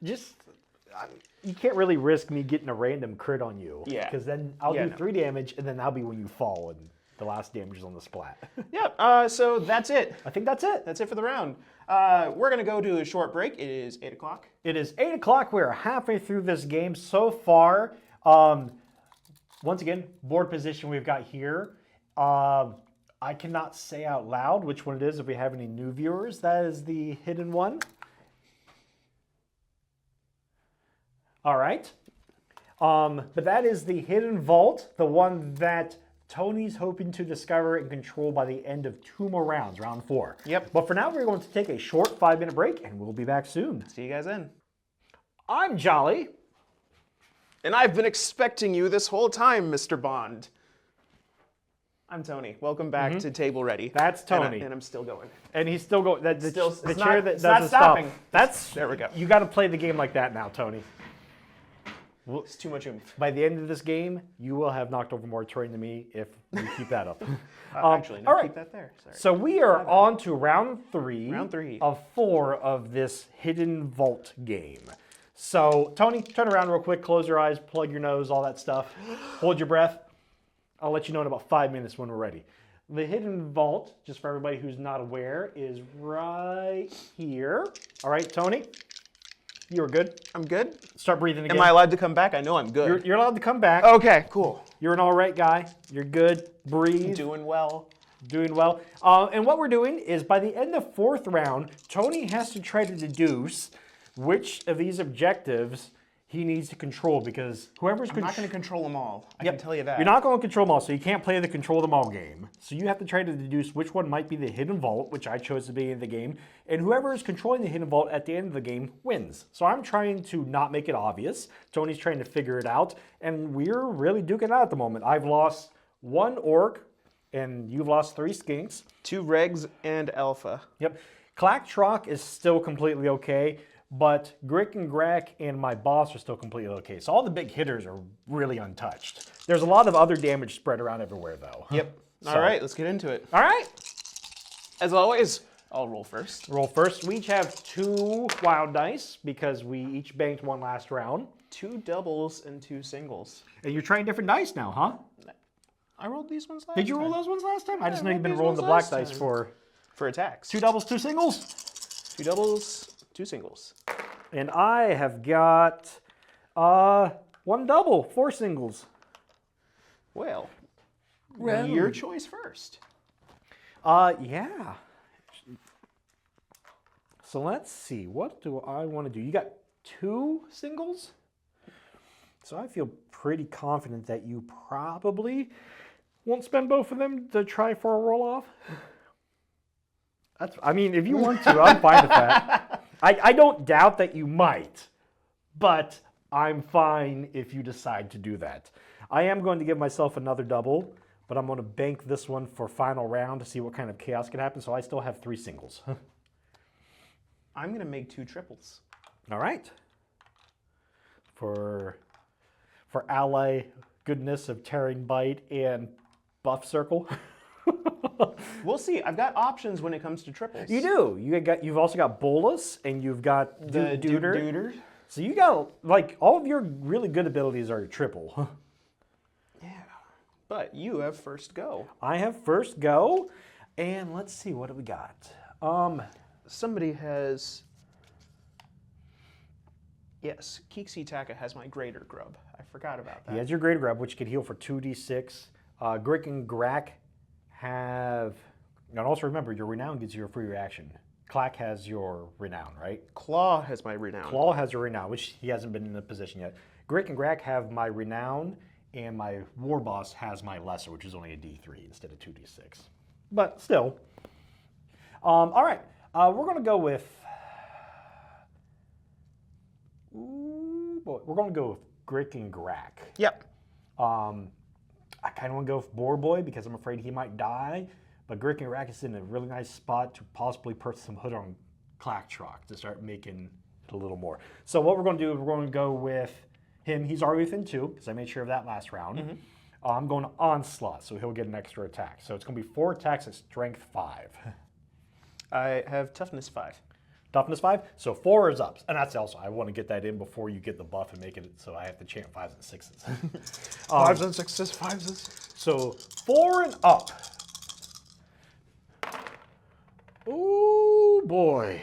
You can't really risk me getting a random crit on you. Yeah. Because then I'll do no. 3 damage, and then that'll be when you fall, and the last damage is on the splat. Yep, so that's it. I think that's it. That's it for the round. We're going to go to a short break. It is 8 o'clock. It is 8 o'clock. We're halfway through this game so far. Once again, board position we've got here. I cannot say out loud which one it is if we have any new viewers. That is the hidden one. All right. But that is the hidden vault, the one that Tony's hoping to discover and control by the end of 2 more rounds, round 4. Yep. But for now, we're going to take a short 5-minute break, and we'll be back soon. See you guys then. I'm Jolly. And I've been expecting you this whole time, Mr. Bond. I'm Tony. Welcome back to Table Ready. That's Tony. And I'm still going. And he's still going. The Still- chair it's not- that it's not doesn't stopping. stop. That's There we go. You got to play the game like that now, Tony. It's too much oomph. By the end of this game, you will have knocked over more terrain than me if you keep that up. Actually, no, all right. keep that there. Sorry. So we are on to round 3. Round 3. Of 4 of this hidden vault game. So, Tony, turn around real quick, close your eyes, plug your nose, all that stuff. Hold your breath. I'll let you know in about 5 minutes when we're ready. The hidden vault, just for everybody who's not aware, is right here. All right, Tony, you are good. I'm good. Start breathing again. Am I allowed to come back? I know I'm good. You're allowed to come back. Okay, cool. You're an all right guy. You're good. Breathe. Doing well. Doing well. And what we're doing is by the end of 4th round, Tony has to try to deduce which of these objectives he needs to control, because whoever's I'm not going to control them all. I can tell you that. You're not going to control them all, so you can't play the control them all game. So you have to try to deduce which one might be the hidden vault, which I chose to be in the game, and whoever is controlling the hidden vault at the end of the game wins. So I'm trying to not make it obvious. Tony's trying to figure it out, and we're really duking it out at the moment. I've lost 1 orc, and you've lost 3 skinks. 2 regs and alpha. Yep. Clack Trock is still completely okay, but Grick and Grack and my boss are still completely okay. So all the big hitters are really untouched. There's a lot of other damage spread around everywhere, though. Yep. All right, let's get into it. All right. As always, I'll roll first. Roll first. We each have 2 wild dice because we each banked 1 last round. 2 doubles and 2 singles. And you're trying different dice now, huh? I rolled these ones last Did you roll time. those ones last time? I just know rolled you've been these rolling ones the black last dice time. for attacks. 2 doubles, 2 singles. 2 doubles, 2 singles. And I have got 1 double, 4 singles. Well, your choice first. Yeah. So let's see. What do I want to do? You got 2 singles? So I feel pretty confident that you probably won't spend both of them to try for a roll-off. I mean, if you want to, I'm fine with that. I don't doubt that you might, but I'm fine if you decide to do that. I am going to give myself another double, but I'm going to bank this one for final round to see what kind of chaos can happen, so I still have 3 singles. I'm going to make 2 triples. All right. For ally goodness of Tearing Bite and Buff Circle. We'll see. I've got options when it comes to triples. You do. You've also got Bolus and you've got the Duder. Duder. So you got, like, all of your really good abilities are triple. Yeah. But you have first go. I have first go. And let's see, what do we got? Somebody has... Yes, Keeksy Taka has my Greater Grub. I forgot about that. He has your Greater Grab, which can heal for 2d6. Grick and Grack have... And also remember, your Renown gives you a free reaction. Clack has your Renown, right? Claw has my Renown. Claw has your Renown, which he hasn't been in a position yet. Grick and Grack have my Renown, and my War Boss has my Lesser, which is only a d3 instead of 2d6. But still. All right, we're going to go with... Ooh, boy, we're going to go with Grick and Grack. Yep. I kind of want to go with Boar Boy because I'm afraid he might die. But Grick and Grack is in a really nice spot to possibly put some hood on Clack Trock to start making it a little more. So what we're going to do is we're going to go with him. He's already within 2 because I made sure of that last round. Mm-hmm. I'm going to Onslaught, so he'll get an extra attack. So it's going to be 4 attacks at Strength 5. I have Toughness 5. Toughness 5, so 4 is up. And that's also, I want to get that in before you get the buff and make it so I have to chant 5s and 6s. 5s and 6s, 5s. So 4 and up. Ooh, boy.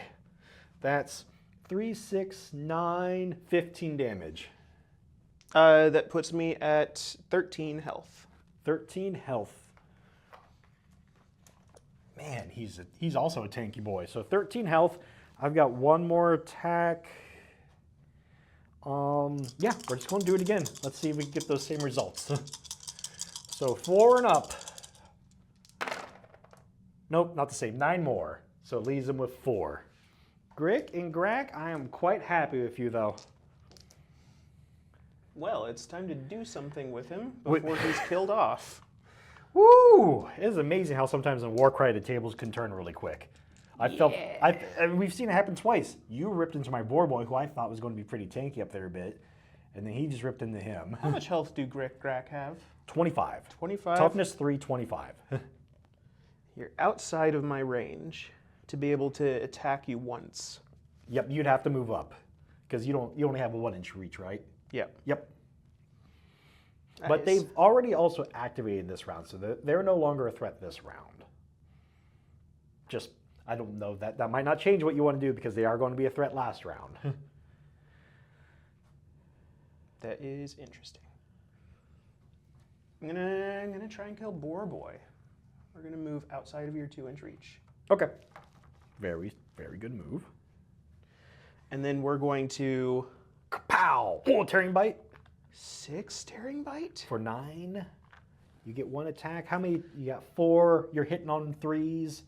That's 3, 6, 9, 15 damage. That puts me at 13 health. 13 health. Man, he's also a tanky boy. So 13 health. I've got 1 more attack. Yeah, we're just going to do it again. Let's see if we can get those same results. So 4 and up. Nope, not the same. 9 more. So it leaves him with 4. Grick and Grack, I am quite happy with you, though. Well, it's time to do something with him before he's killed off. Woo! It is amazing how sometimes in Warcry the tables can turn really quick. We've seen it happen twice. You ripped into my Boar Boy, who I thought was going to be pretty tanky up there a bit, And then he just ripped into him. How much health do Grack have? 25. 25. Toughness 3, 25. You're outside of my range to be able to attack you once. Yep, you'd have to move up because you only have a 1-inch reach, right? Yep. Yep. Nice. But they've already also activated this round, so they're no longer a threat this round. Just, I don't know, that might not change what you want to do because they are going to be a threat last round. That is interesting. I'm gonna try and kill Boar Boy. We're gonna move outside of your 2-inch reach. Okay. Very, very good move. And then we're going to Kapow! Oh, tearing bite 6 tearing bite. for 9. You get 1 attack. How many? You got 4. You're hitting on 3s.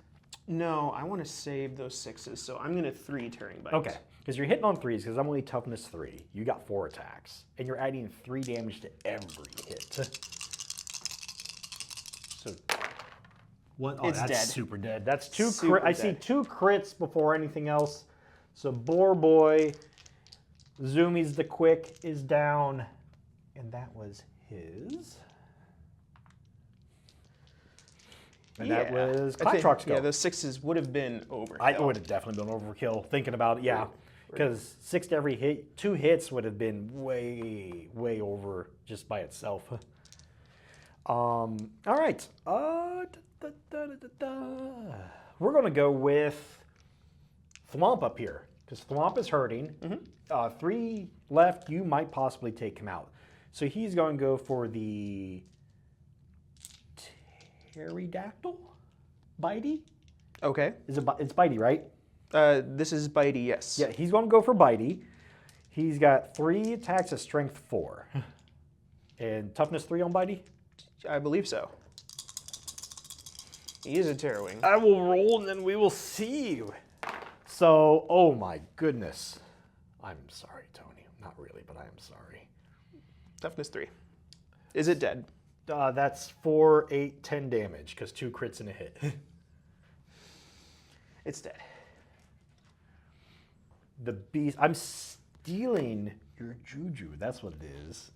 No, I want to save those 6s, so I'm gonna 3 tearing bite. Okay, because you're hitting on 3s because I'm only toughness 3. You got 4 attacks, and you're adding 3 damage to every hit. So what? Oh, It's that's dead. super dead. That's 2 Super crit. I see dead. 2 crits before anything else. So Boar Boy, Zoomies the Quick is down, and that was his. And that was Clacktrock's go. Yeah, those 6s would have been over. I would have definitely been overkill thinking about it, yeah. Because 6 to every hit, 2 hits would have been way, way over just by itself. All right. We're going to go with Thwomp up here. Because Thwomp is hurting. 3 left, you might possibly take him out. So he's going to go for the Pterodactyl? Bitey? Okay. It's Bitey, right? This is Bitey, yes. Yeah, he's going to go for Bitey. He's got 3 attacks at strength 4. And toughness 3 on Bitey? I believe so. He is a Terrorwing. I will roll and then we will see. So, oh my goodness. I'm sorry, Tony. Not really, but I am sorry. Toughness 3. Is it dead? That's 4, 8, 10 damage because 2 crits and a hit. It's dead. The beast. I'm stealing your juju. That's what it is.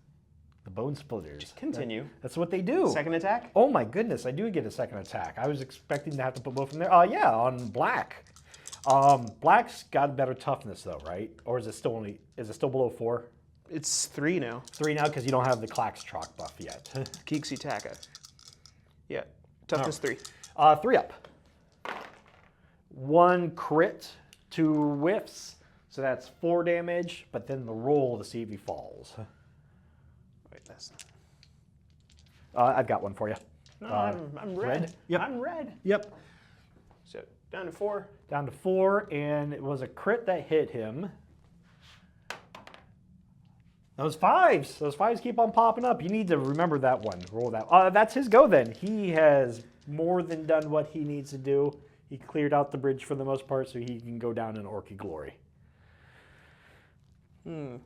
The bone splitters. Continue. That's what they do. Second attack? Oh my goodness, I do get a second attack. I was expecting to have to put both in there. Yeah, on Black. Black's got better toughness though, right? Or is it still below 4? It's 3 now. 3 now because you don't have the Clacktrock buff yet. Keeksy Taka. Yeah. Toughness 3. 3 up. 1 crit, 2 whiffs, so that's 4 damage, but then the roll to see if he falls. Wait, that's I've got one for you. no, I'm red. red? Yep. I'm red. Yep. So down to 4. Down to 4, and it was a crit that hit him. Those 5s. Those 5s keep on popping up. You need to remember that one. Roll that. That's his go then. He has more than done what he needs to do. He cleared out the bridge for the most part, so he can go down in Orky glory. I'm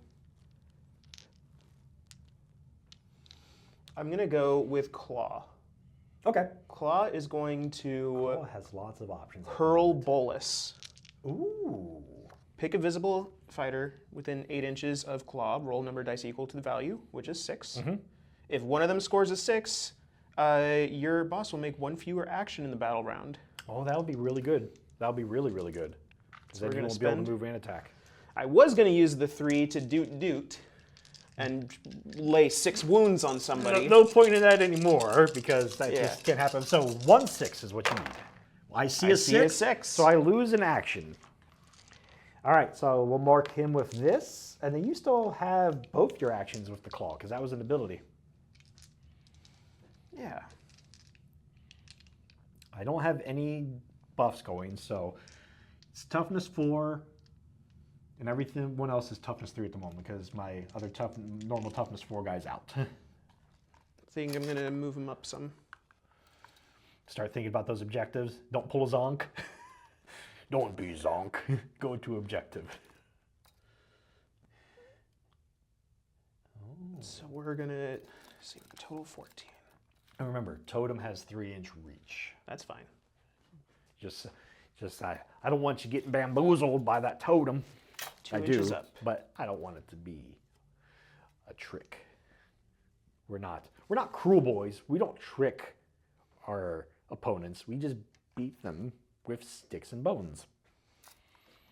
going to go with Claw. Okay. Claw is going to Claw has lots of options. hurl Bolus. Ooh. Pick a visible fighter within 8 inches of Claw. Roll number of dice equal to the value, which is 6. If one of them scores a 6, your boss will make 1 fewer action in the battle round. Oh, that would be really good. That would be really, really good. Because So we're then you gonna won't be able spend- to move and attack. I was going to use the 3 to doot and lay 6 wounds on somebody. No point in that anymore because that Yeah. just can't happen. So 1 6 is what you need. I see a 6, so I lose an action. All right, so we'll mark him with this, and then you still have both your actions with the claw because that was an ability. Yeah. I don't have any buffs going, so it's toughness 4, and everyone else is toughness 3 at the moment because my other normal toughness 4 guy's out. I think I'm going to move him up some. Start thinking about those objectives. Don't pull a zonk. Don't be zonk. Go to objective. So we're going to see total 14. And remember, Totem has 3-inch reach. That's fine. Just I don't want you getting bamboozled by that totem. 2 I inches do, up. but I don't want it to be a trick. We're not cruel boys. We don't trick our opponents. We just beat them with sticks and bones.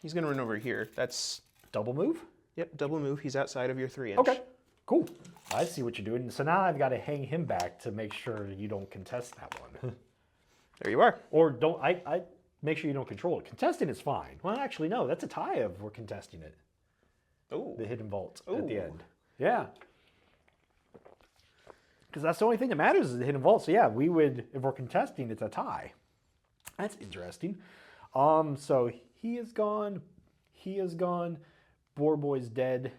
He's going to run over here. That's... Double move? Yep, double move. He's outside of your 3-inch. Okay, cool. I see what you're doing. So now I've got to hang him back to make sure you don't contest that one. There you are. Or don't, I make sure you don't control it. Contesting is fine. Well, actually, no, that's a tie if we're contesting it. Ooh. The hidden vault at the Ooh. end. Yeah. Because that's the only thing that matters is the hidden vault. So yeah, we would, if we're contesting, it's a tie. That's interesting. So he is gone. He is gone. Boar Boy's dead.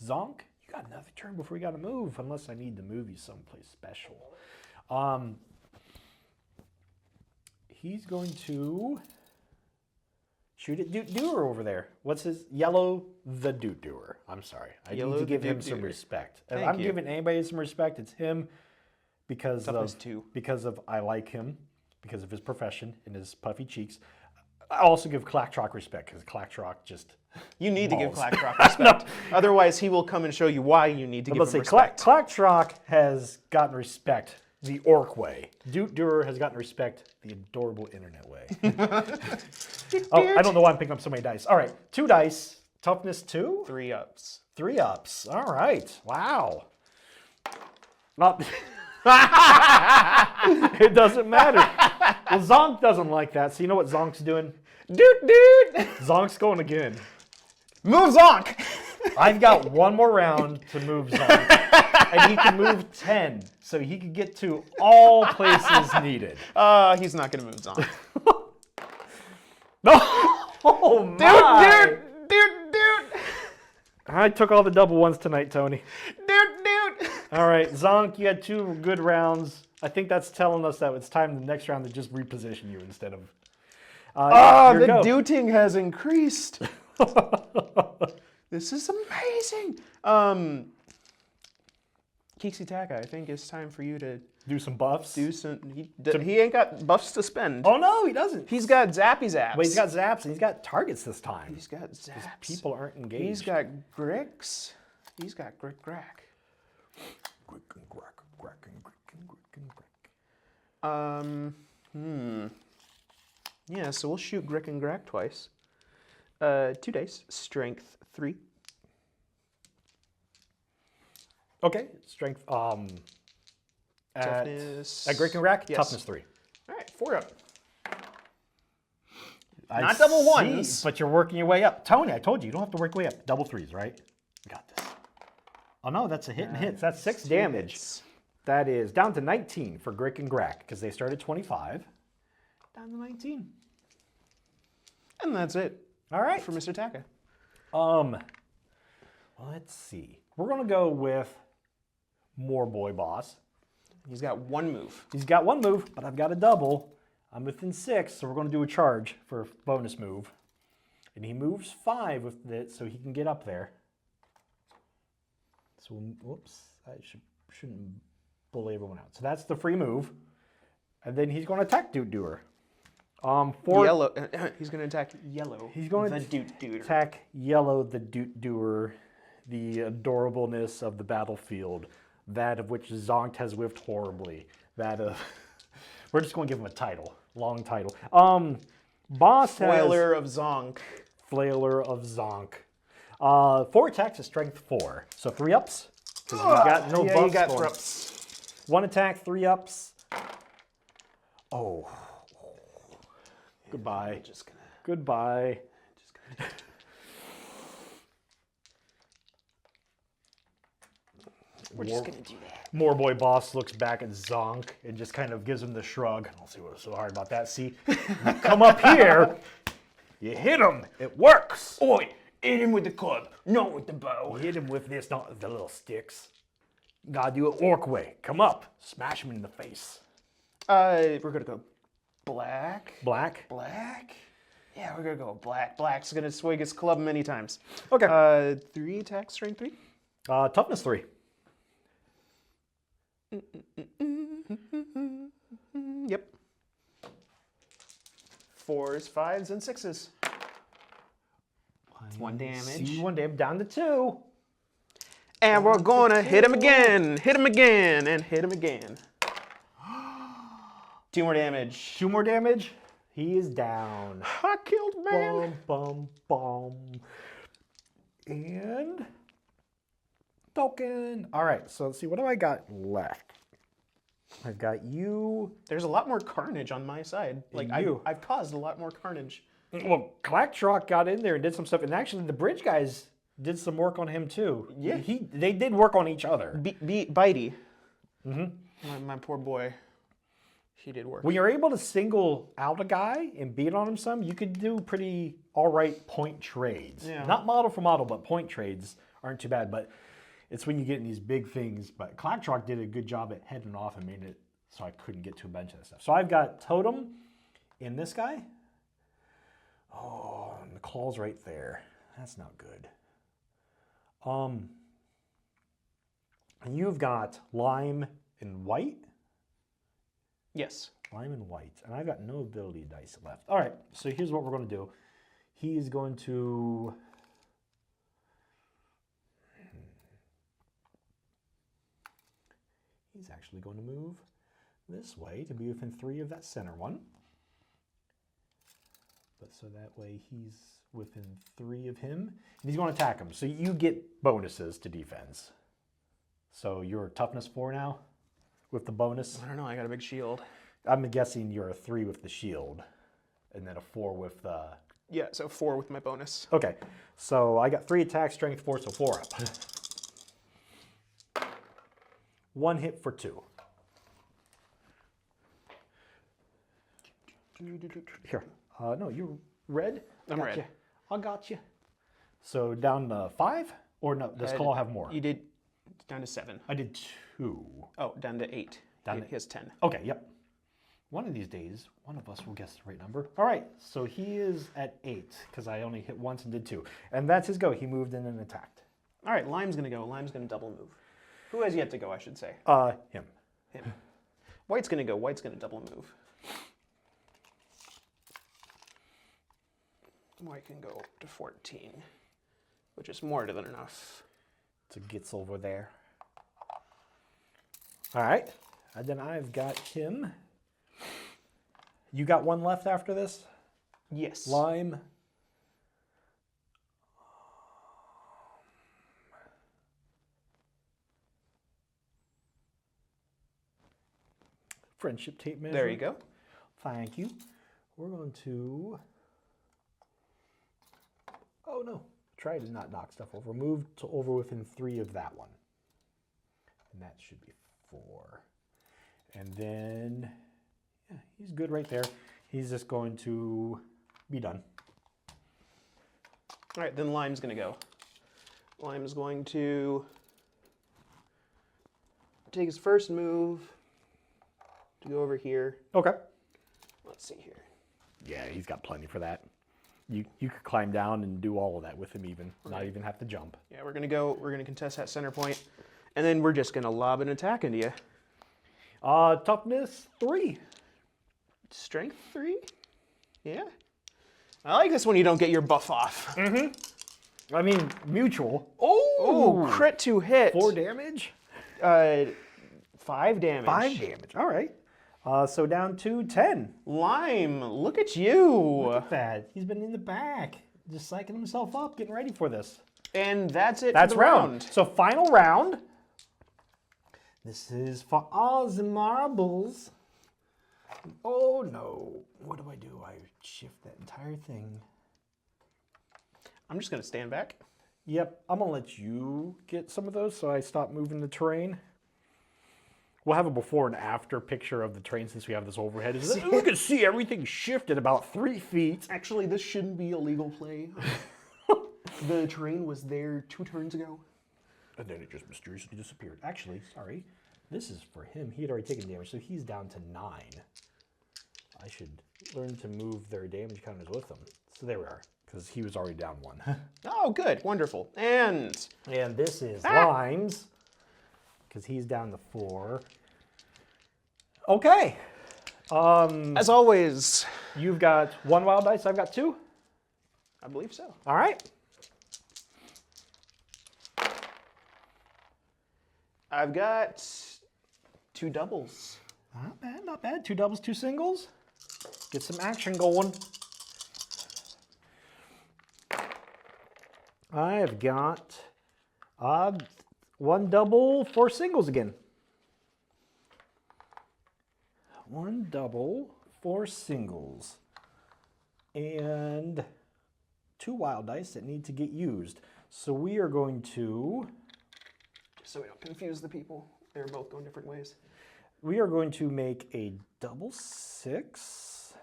Zonk, you got another turn before you got to move, unless I need to move you someplace special. He's going to shoot at Doot Doer over there. What's his? Yellow the Doot Doer. I'm sorry. I need to give him some respect. If I'm giving anybody some respect, it's him because of I like him, because of his profession and his puffy cheeks. I also give Clacktrock respect because Clacktrock just... You need to give Clacktrock respect. Otherwise, he will come and show you why you need to give him respect. Clacktrock has gotten respect the orc way. Doot Doer has gotten respect the adorable internet way. Oh, I don't know why I'm picking up so many dice. All right, 2 dice. Toughness 2? 3 ups. 3 ups. All right. Wow. Not... It doesn't matter. Well, Zonk doesn't like that. So you know what Zonk's doing? Doot. Zonk's going again. Move Zonk. I've got one more round to move Zonk. And he can move 10. So he can get to all places needed. He's not going to move Zonk. No! Oh, my. Doot. I took all the double ones tonight, Tony. Doot. All right, Zonk, you had 2 good rounds. I think that's telling us that it's time the next round to just reposition you instead of... the dooting has increased. This is amazing. Keeksy Taka, I think it's time for you to do some buffs. He ain't got buffs to spend. Oh, no, he doesn't. He's got zappy zaps. But he's got zaps and he's got targets this time. He's got zaps. People aren't engaged. He's got gricks. He's got grick-grack. Yeah, so we'll shoot Grick and Grack twice. 2 dice, strength 3. Okay, strength. Toughness. At Grick and Grack, yes. toughness 3. All right, 4 up. Not double ones. But you're working your way up. Tony, I told you, you don't have to work your way up. Double 3s, right? You got this. Oh, no, that's a hit and hits. That's 6 damage. Hits. That is down to 19 for Grick and Grack because they started 25. Down to 19. And that's it. All right. For Mr. Taka. Let's see. We're going to go with more Boy Boss. He's got 1 move. He's got 1 move, but I've got a double. I'm within 6, so we're going to do a charge for a bonus move. And he moves 5 with it, so he can get up there. So, whoops, I shouldn't bully everyone out. So that's the free move. And then he's going to attack Doot Doer. Yellow. He's going to attack Yellow. He's going to Doot Doer. Attack Yellow the Doot Doer, the adorableness of the battlefield, that of which Zonk has whiffed horribly. That of... We're just going to give him a title. Long title. Boss has... Flailer of Zonk. Flailer of Zonk. 4 attacks is strength 4. So 3 ups. Because you got no buffs. You got 3 ups. 1 attack, 3 ups. Oh. Goodbye. Just gonna... Goodbye. Just gonna... We're just gonna do that. More Boy Boss looks back at Zonk and just kind of gives him the shrug. I don't see what's so hard about that. See, you come up here, you hit him. It works. Oi, hit him with the club, not with the bow. You hit him with this, not the little sticks. You gotta do it orc way. Come up, smash him in the face. We're gonna go black. Black? Black? Yeah, we're gonna go black. Black's gonna swing his club many times. Okay. 3 attacks, strength 3. Toughness 3. Yep. 4s, 5s, and 6s. 1 damage. See, 1 damage, down to 2. And we're gonna hit him again, and hit him again. 2 more damage. 2 more damage. He is down. I killed man. Bum, bum, bum. And token. All right, so let's see. What do I got left? I've got you. There's a lot more carnage on my side. Like I've caused a lot more carnage. Well, Clacktrock got in there and did some stuff, and actually the bridge guys did some work on him too. Yeah, they did work on each other. Bitey. My poor boy. He did work. When you're able to single out a guy and beat on him some, you could do pretty all right point trades. Yeah. Not model for model, but point trades aren't too bad. But it's when you get in these big things. But Clacktrock did a good job at heading off and made it so I couldn't get to a bunch of that stuff. So I've got Totem in this guy. Oh, and the claw's right there. That's not good. And you've got Lime and White. Yes. Lime and White. And I've got no ability dice left. All right, so here's what we're going to do. He is going to... He's actually going to move this way to be within 3 of that center one. But so that way he's within 3 of him. And he's going to attack him. So you get bonuses to defense. So you're toughness 4 now with the bonus. I don't know, I got a big shield. I'm guessing you're a 3 with the shield. And then a 4 with the... Yeah, so 4 with my bonus. Okay, so I got 3 attack, strength 4, so 4 up. 1 hit for 2. Here. No, you're red? I'm red. I got you. So down to 5? Or no, does Claw have more? You did down to 7. I did 2. Oh, down to 8. He has 10. Okay, yep. One of these days, one of us will guess the right number. All right, so he is at 8, because I only hit once and did 2. And that's his go. He moved in and attacked. All right, Lime's going to go. Lime's going to double move. Who has yet to go, I should say? Him. Him. White's going to go. White's going to double move. White can go up to 14, which is more than enough. So gets over there. All right, and then I've got him. You got 1 left after this? Yes. Lime. Friendship tape measure. There you go. Thank you. We're going to... Oh no, try to not knock stuff over. Move to over within 3 of that one. And that should be 4. And then, yeah, he's good right there. He's just going to be done. All right, then Lime's going to go. Lime's going to take his first move to go over here. Okay. Let's see here. Yeah, he's got plenty for that. You could climb down and do all of that with him even, right. Not even have to jump. Yeah, we're going to contest that center point, and then we're just going to lob an attack into you. Toughness 3. Strength 3? Yeah. I like this when you don't get your buff off. Mm-hmm. I mean, mutual. Oh, crit to hit. 4 damage? 5 damage. 5 damage, all right. So down to 10. Lime, look at you. Look at that. He's been in the back, just psyching himself up, getting ready for this. And that's it That's for the round. So final round. This is for all the marbles. Oh no. What do? I shift that entire thing. I'm just going to stand back. Yep, I'm gonna let you get some of those so I stop moving the terrain. We'll have a before and after picture of the terrain since we have this overhead. We can see everything shifted about 3 feet. Actually, this shouldn't be illegal play. The terrain was there 2 turns ago. And then it just mysteriously disappeared. Actually, sorry, this is for him. He had already taken damage, so he's down to 9. I should learn to move their damage counters with them. So there we are, because he was already down 1. Oh, good, wonderful. And this is Limes, because he's down to 4. Okay. As always, You've got 1 wild dice, I've got 2. I believe so. All right. I've got 2 doubles. Not bad, not bad. 2 doubles, 2 singles. Get some action going. I've got 1 double, 4 singles again. 1 double, 4 singles. And 2 wild dice that need to get used. So we are going to... Just so we don't confuse the people. They're both going different ways. We are going to make a double 6.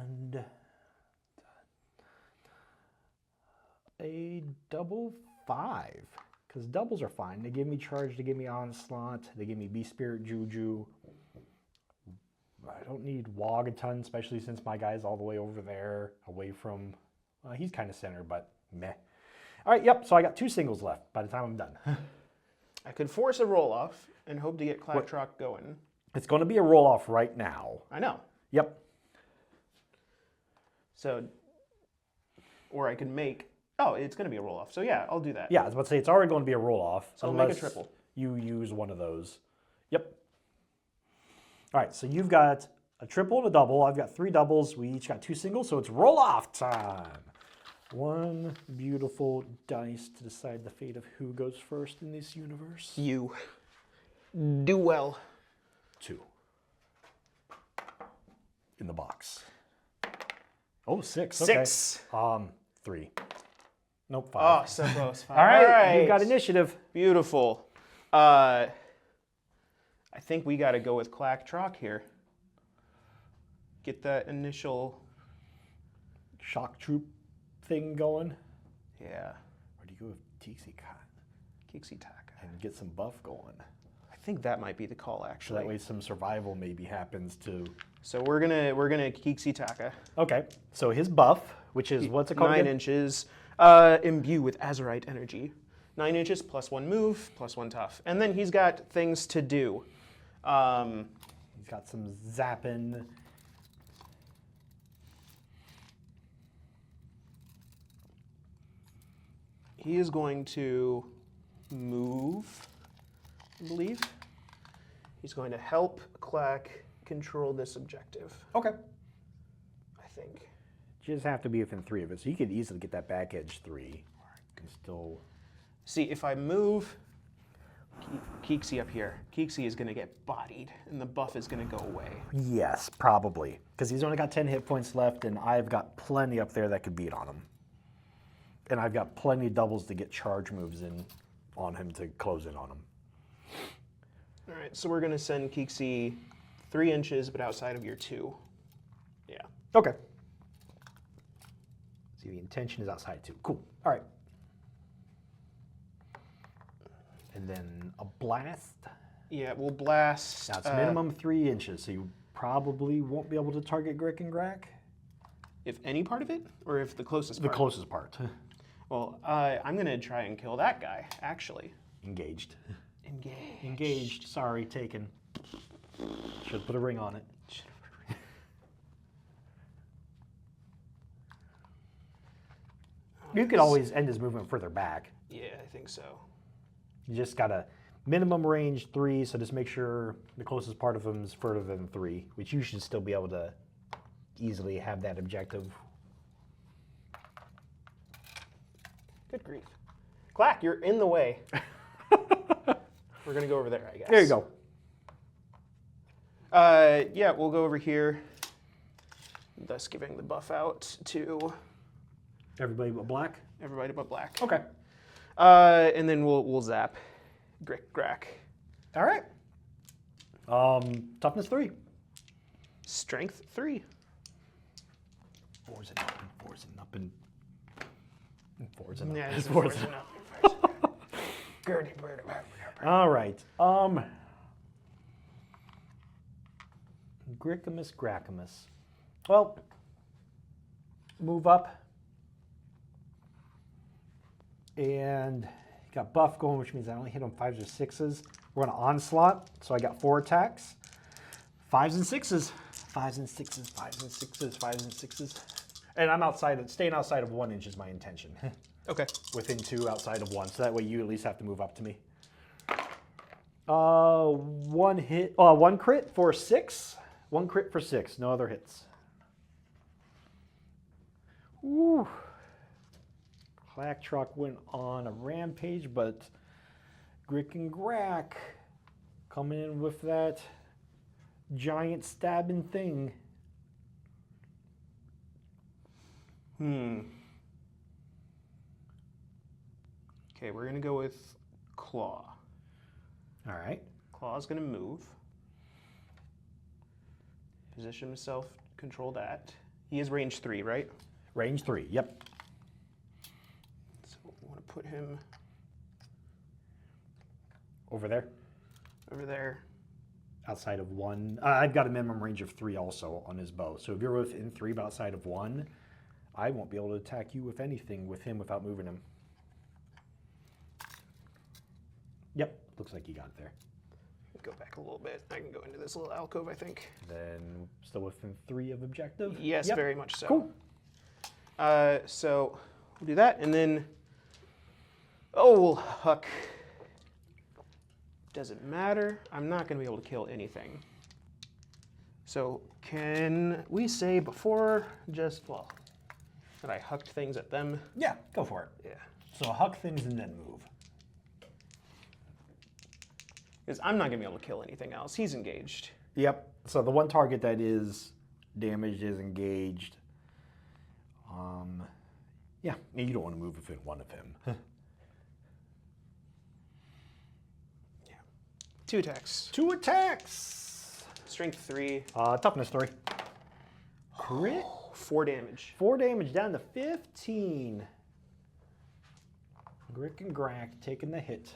And a double 5. Because doubles are fine. They give me charge, they give me onslaught, they give me beast spirit juju. I don't need Wog a ton, especially since my guy's all the way over there, away from, he's kind of center, but meh. All right, yep, so I got 2 singles left by the time I'm done. I could force a roll-off and hope to get Clacktrock going. It's going to be a roll-off right now. I know. Yep. So, or I could make, oh, it's going to be a roll-off. So yeah, I'll do that. Yeah, I was about to say, it's already going to be a roll-off. So I'll make a triple. You use one of those. Yep. All right, so you've got a triple and a double. I've got 3 doubles. We each got 2 singles, so it's roll-off time. 1 beautiful dice to decide the fate of who goes first in this universe. You. Do well. 2. In the box. Oh, 6. Okay. 6. 3. Nope, 5. Oh, so close. 5. All right, you've got initiative. Beautiful. I think we got to go with Clacktrock here. Get that initial Shock troop thing going. Yeah. Or do you go with Kixie Taka. and get some buff going? I think that might be the call So actually. that way some survival maybe happens too. So we're gonna Kixie Taka. Okay, so his buff, which is, what's it called 9 again? inches. Imbue with Azurite energy. 9 inches plus 1 move, plus 1 tough. And then he's got things to do. He's got some zapping. He is going to move, I believe. He's going to help Clack control this objective, Okay. I think. Just have to be within 3 of it, so you could easily get that back edge 3. You can still... See, if I move Kixie up here, Kixie is going to get bodied, and the buff is going to go away. Yes, probably. Because he's only got 10 hit points left, and I've got plenty up there that could beat on him. And I've got plenty of doubles to get charge moves in on him to close in on him. All right, so we're going to send Kixie 3 inches, but outside of your 2. Yeah. Okay. See, the intention is outside too. Cool. All right. And then a blast. Yeah, we'll blast. Now it's minimum 3 inches, so you probably won't be able to target Grick and Grack. If any part of it, or if the closest The part? closest part. Well, I'm going to try and kill that guy, actually. Engaged. Engage. Engaged. Sorry, taken. Should put a ring on it. You could always end his movement further back. Yeah, I think so. You just got a minimum range 3, so just make sure the closest part of him is further than 3, which you should still be able to easily have that objective. Good grief. Clack, you're in the way. We're going to go over there, I guess. There you go. Yeah, we'll go over here, thus giving the buff out to Everybody but black? everybody but black. Okay. And then we'll zap Grick Grack. All right. Toughness 3. Strength 3. 4's and up and 4's and up and 4's and up. Yeah, and it's 4's and up. Gertie bird. All right. Grickamus Grackamus. Well, move up. And got buff going, which means I only hit on 5s or 6s. We're going to onslaught, so I got 4 attacks. 5s and 6s. 5s and 6s, 5s and 6s, 5s and 6s. And I'm staying outside of 1 inch is my intention. Okay. within 2 outside of 1. So that way you at least have to move up to me. 1 hit, 1 crit for 6. 1 crit for 6. No other hits. Ooh. Clack Truck went on a rampage, but Grick and Grack coming in with that giant stabbing thing. Okay, we're gonna go with Claw. All right. Claw's gonna move. Position himself, control that. He is range 3, right? Range 3. Yep. So we want to put him Over there. over there. Outside of 1. I've got a minimum range of 3 also on his bow. So if you're within 3 but outside of 1, I won't be able to attack you with anything with him without moving him. Yep. Looks like you got it there. Go back a little bit. I can go into this little alcove, I think. Then still within 3 of objective? Yes, Yep. very much so. Cool. So we'll do that, and then Huck. Doesn't matter. I'm not going to be able to kill anything. So can we say before just, well, that I hucked things at them? Yeah, go for it. Yeah. So huck things and then move. Because I'm not going to be able to kill anything else. He's engaged. Yep. So the one target that is damaged is engaged. Yeah, you don't want to move within 1 of him. Yeah. 2 attacks. 2 attacks. Strength 3. Toughness 3. Crit. 4 damage. 4 damage down to 15. Grick and Grack taking the hit.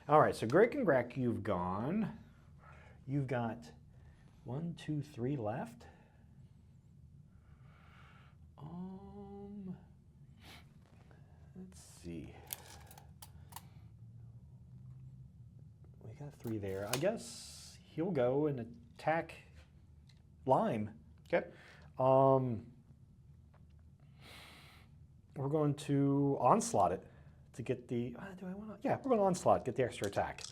All right, so Grick and Grack, you've gone. You've got 1, 2, 3 left. Let's see. We got 3 there. I guess he'll go and attack Lime. Okay. We're going to onslaught it to get the. Do I want to? Yeah, we're going to onslaught, get the extra attack.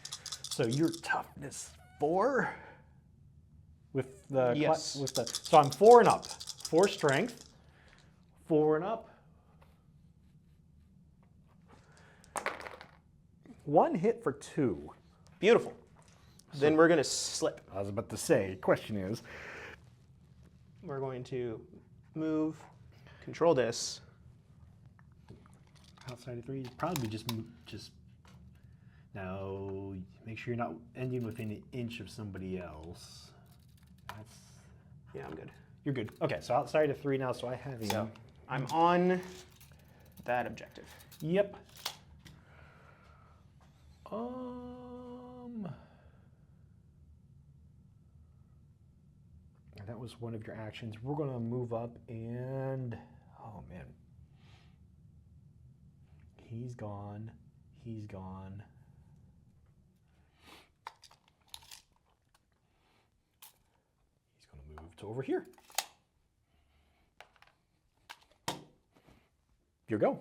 So your toughness 4 with the Yes. with the. So I'm 4 and up. 4 strength. 4 and up. 1 hit for 2. Beautiful. Then we're going to slip. I was about to say. Question is. We're going to move, control this. Outside of 3, probably just now. Make sure you're not ending within an inch of somebody else. That's Yeah, I'm good. you're good. Okay, so outside of 3 now. So I have him. So I'm on that objective. Yep. That was one of your actions. We're gonna move up and oh man. He's gone. He's gone. He's gonna move to over here. Your go.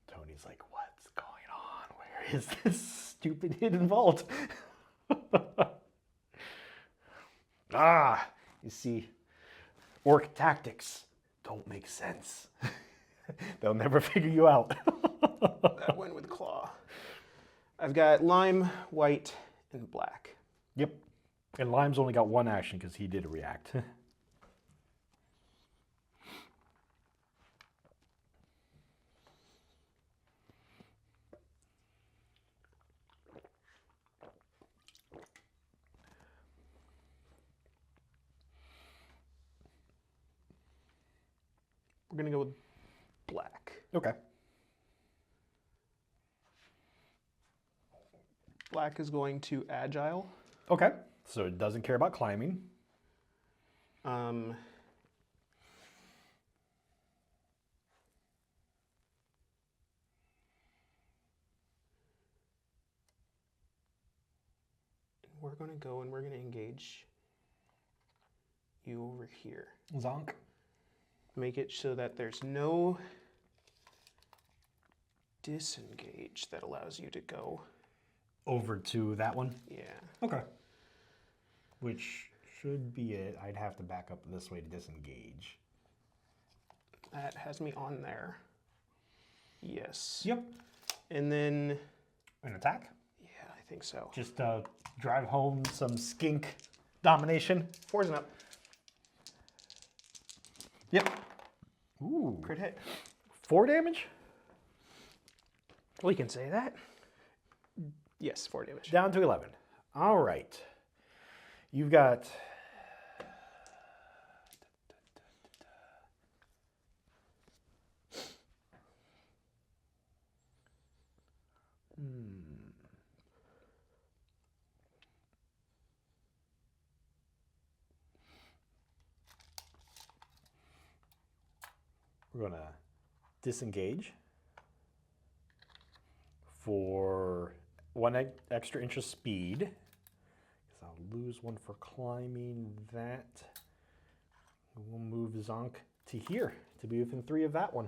Tony's like, what's going on? Where is this stupid hidden vault? You see, orc tactics don't make sense. They'll never figure you out. That went with claw. I've got lime, white, and black. Yep. And Lime's only got 1 action because he did react. We're gonna go with black. Okay. Black is going to agile. Okay. So it doesn't care about climbing. we're going to go and we're going to engage you over here. Zonk. Make it so that there's no disengage that allows you to go. Over to that one? Yeah. Okay. Which should be it. I'd have to back up this way to disengage. That has me on there. Yes. Yep. And then... An attack? Yeah, I think so. Just drive home some skink domination. 4's and up. Yep. Ooh. Crit hit. 4 damage? We can say that. Yes, 4 damage. Down to 11. All right. You've got... We're going to disengage for 1 extra inch of speed. Because I'll lose 1 for climbing that. We'll move Zonk to here to be within 3 of that one.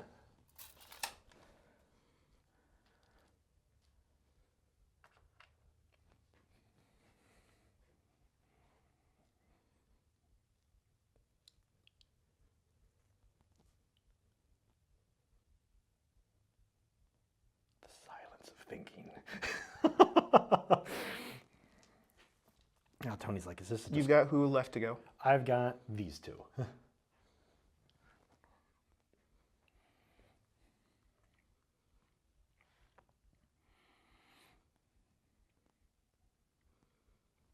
Thinking. Now Tony's like, is this just... You've got who left to go? I've got these 2.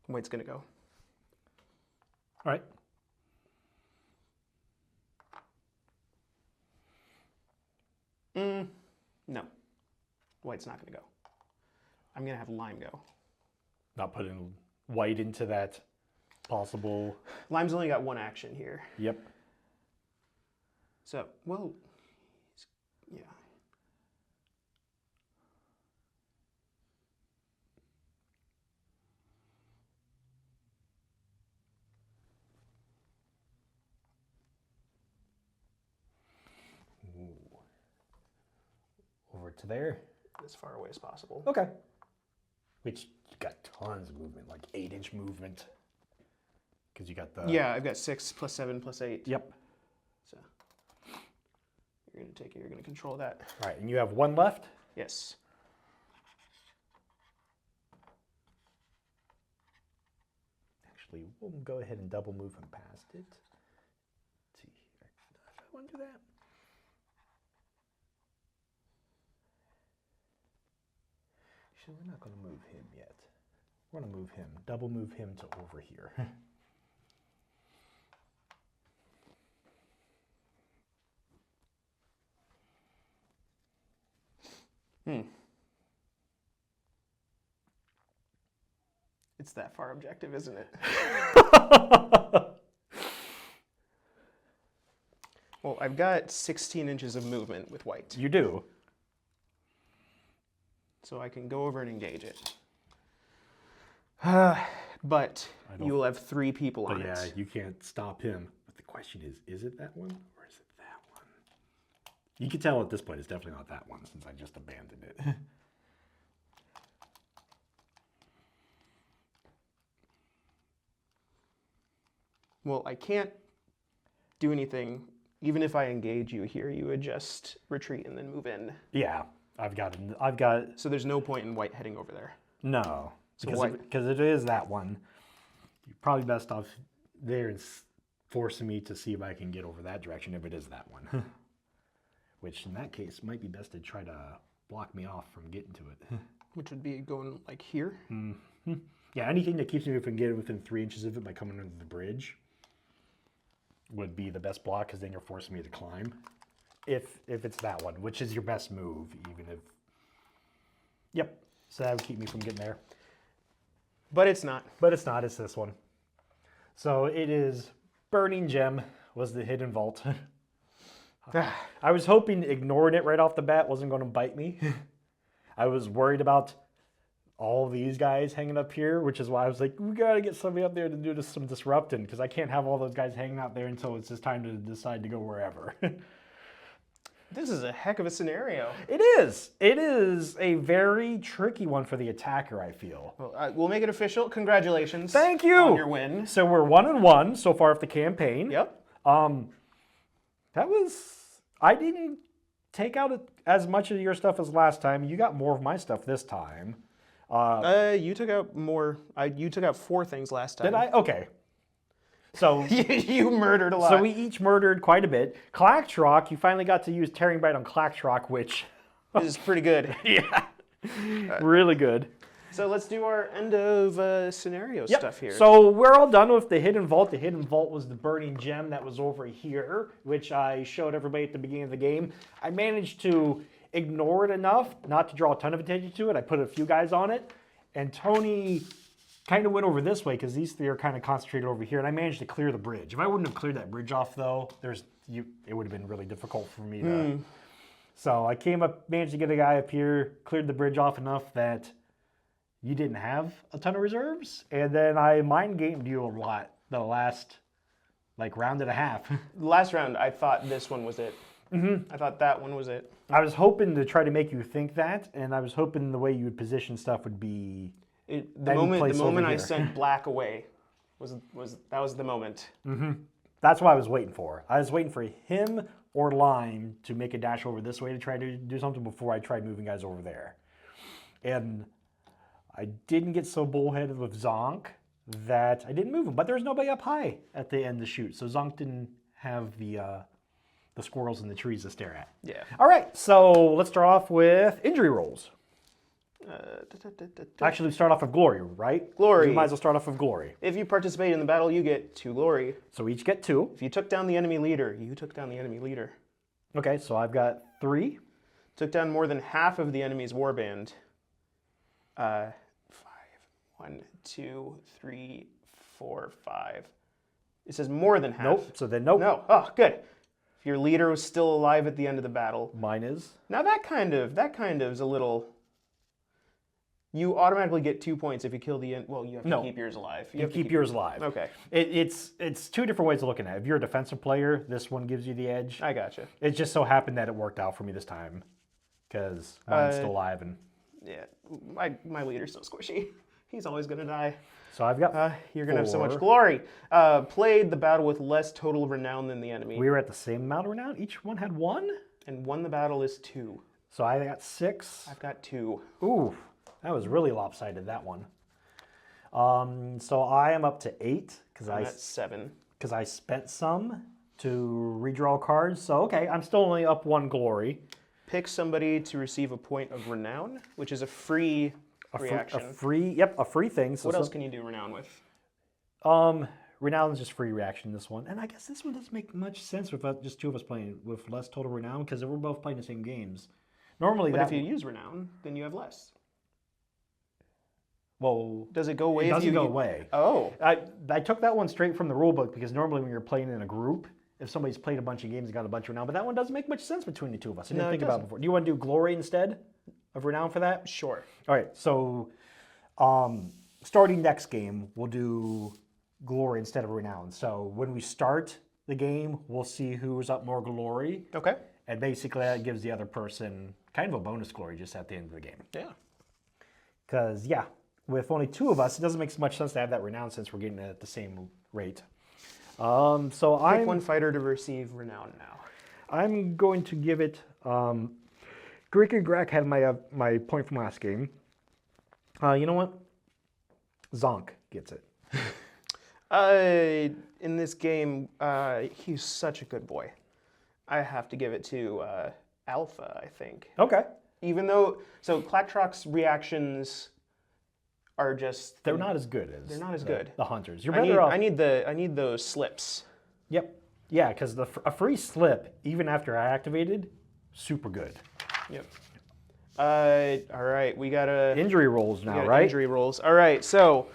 White's gonna go. All right. No. White's not gonna go. I'm gonna have Lime go. Not putting white into that possible... Lime's only got 1 action here. Yep. So, well, yeah. Ooh. Over to there. As far away as possible. Okay. Which you got tons of movement, like 8-inch movement. Because you got the... Yeah, I've got 6 + 7 + 8. Yep. So you're gonna take it. You're gonna control that. All right, and you have 1 left? Yes. Actually, we'll go ahead and double move him past it. Let's see here. If I want to do that. Actually, we're not going to move him yet. We're going to move him. Double move him to over here. It's that far objective, isn't it? Well, I've got 16 inches of movement with white. You do. So I can go over and engage it. But you will have 3 people on But yeah, it. you can't stop him. But the question is it that one or is it that one? You can tell at this point it's definitely not that one since I just abandoned it. Well, I can't do anything. Even if I engage you here, you would just retreat and then move in. Yeah, I've got. So there's no point in white heading over there. No, So because it is that one. You're probably best off there and forcing me to see if I can get over that direction if it is that one. Which in that case might be best to try to block me off from getting to it. Which would be going like here. Mm-hmm. Yeah, anything that keeps me from getting within 3 inches of it by coming under the bridge would be the best block, because then you're forcing me to climb. If it's that one, which is your best move, even if... Yep, so that would keep me from getting there. But it's not. But it's not, it's this one. So it is Burning Gem was the hidden vault. I was hoping ignoring it right off the bat wasn't going to bite me. I was worried about all these guys hanging up here, which is why I was like, we gotta get somebody up there to do some disrupting, because I can't have all those guys hanging out there until it's just time to decide to go wherever. This is a heck of a scenario. It is. It is a very tricky one for the attacker, I feel. Well, we'll make it official. Congratulations. Thank you. On your win. So we're 1-1 so far of the campaign. Yep. That was. I didn't take out as much of your stuff as last time. You got more of my stuff this time. You took out more. You took out 4 things last time. Did I? Okay. So you murdered a lot. So we each murdered quite a bit. Clacktrock, you finally got to use Tearing Bite on Clacktrock, which is pretty good. yeah, really good. So let's do our end of scenario stuff here. So we're all done with the Hidden Vault. The Hidden Vault was the burning gem that was over here, which I showed everybody at the beginning of the game. I managed to ignore it enough not to draw a ton of attention to it. I put a few guys on it, and Tony kind of went over this way because these 3 are kind of concentrated over here, and I managed to clear the bridge. If I wouldn't have cleared that bridge off, though, it would have been really difficult for me to. So I came up, managed to get a guy up here, cleared the bridge off enough that you didn't have a ton of reserves, and then I mind gamed you a lot the last round and a half. Last round, I thought this one was it. I thought that one was it. I was hoping to try to make you think that, and I was hoping the way you would position stuff would be. The moment I sent black away was the moment. That's what I was waiting for. I was waiting for him or Lime to make a dash over this way to try to do something before I tried moving guys over there. And I didn't get so bullheaded with Zonk that I didn't move him. But there was nobody up high at the end to shoot, so Zonk didn't have the squirrels in the trees to stare at. Yeah. All right, so let's start off with injury rolls. Actually, start off with glory, right? Glory. You might as well start off with glory. If you participate in the battle, you get 2 glory. So we each get 2. If you took down the enemy leader, you took down the enemy leader. Okay, so I've got 3. Took down more than half of the enemy's warband. 5. 1, 2, 3, 4, 5. It says more than half. Nope. So then nope. No. Oh, good. If your leader was still alive at the end of the battle. Mine is. Now that kind of is a little. You automatically get 2 points if you kill the. Well, you have to keep yours alive. You keep yours alive. Okay. It's 2 different ways of looking at it. If you're a defensive player, this one gives you the edge. I gotcha. It just so happened that it worked out for me this time because mine's still alive and. Yeah, my leader's so squishy. He's always gonna die. So I've got. You're gonna have so much glory. Played the battle with less total renown than the enemy. We were at the same amount of renown. Each one had 1. And won the battle is 2. So I got 6. I've got 2. Ooh, that was really lopsided, that one. So I am up to 8 because I'm at 7. Because I spent some to redraw cards. So okay, I'm still only up 1 glory. Pick somebody to receive a point of renown, which is a free reaction. A free thing. So what else can you do renown with? Renown is just free reaction in this one. And I guess this one doesn't make much sense with just 2 of us playing with less total renown because we're both playing the same games. Normally but if you use renown, then you have less. Well, does it go away? It doesn't go away. Oh. I took that one straight from the rule book because normally when you're playing in a group, if somebody's played a bunch of games and got a bunch of renown, but that one doesn't make much sense between the 2 of us. I didn't think about it before. Do you want to do glory instead of renown for that? Sure. All right, so starting next game, we'll do glory instead of renown. So when we start the game, we'll see who's up more glory. Okay. And basically that gives the other person kind of a bonus glory just at the end of the game. Yeah. Because, yeah, with only 2 of us, it doesn't make much sense to have that renown since we're getting it at the same rate. So Pick one fighter to receive renown now. I'm going to give it. Greek and Grak had my point from last game. You know what? Zonk gets it. In this game, he's such a good boy. I have to give it to Alpha, I think. Okay. Even though, so Clacktrock's reactions are just they're not as good as the hunters. You're better off. I need those slips. Yep. Yeah, because a free slip, even after I activated, super good. Yep. All right, we got injury rolls now, right? Injury rolls. All right, so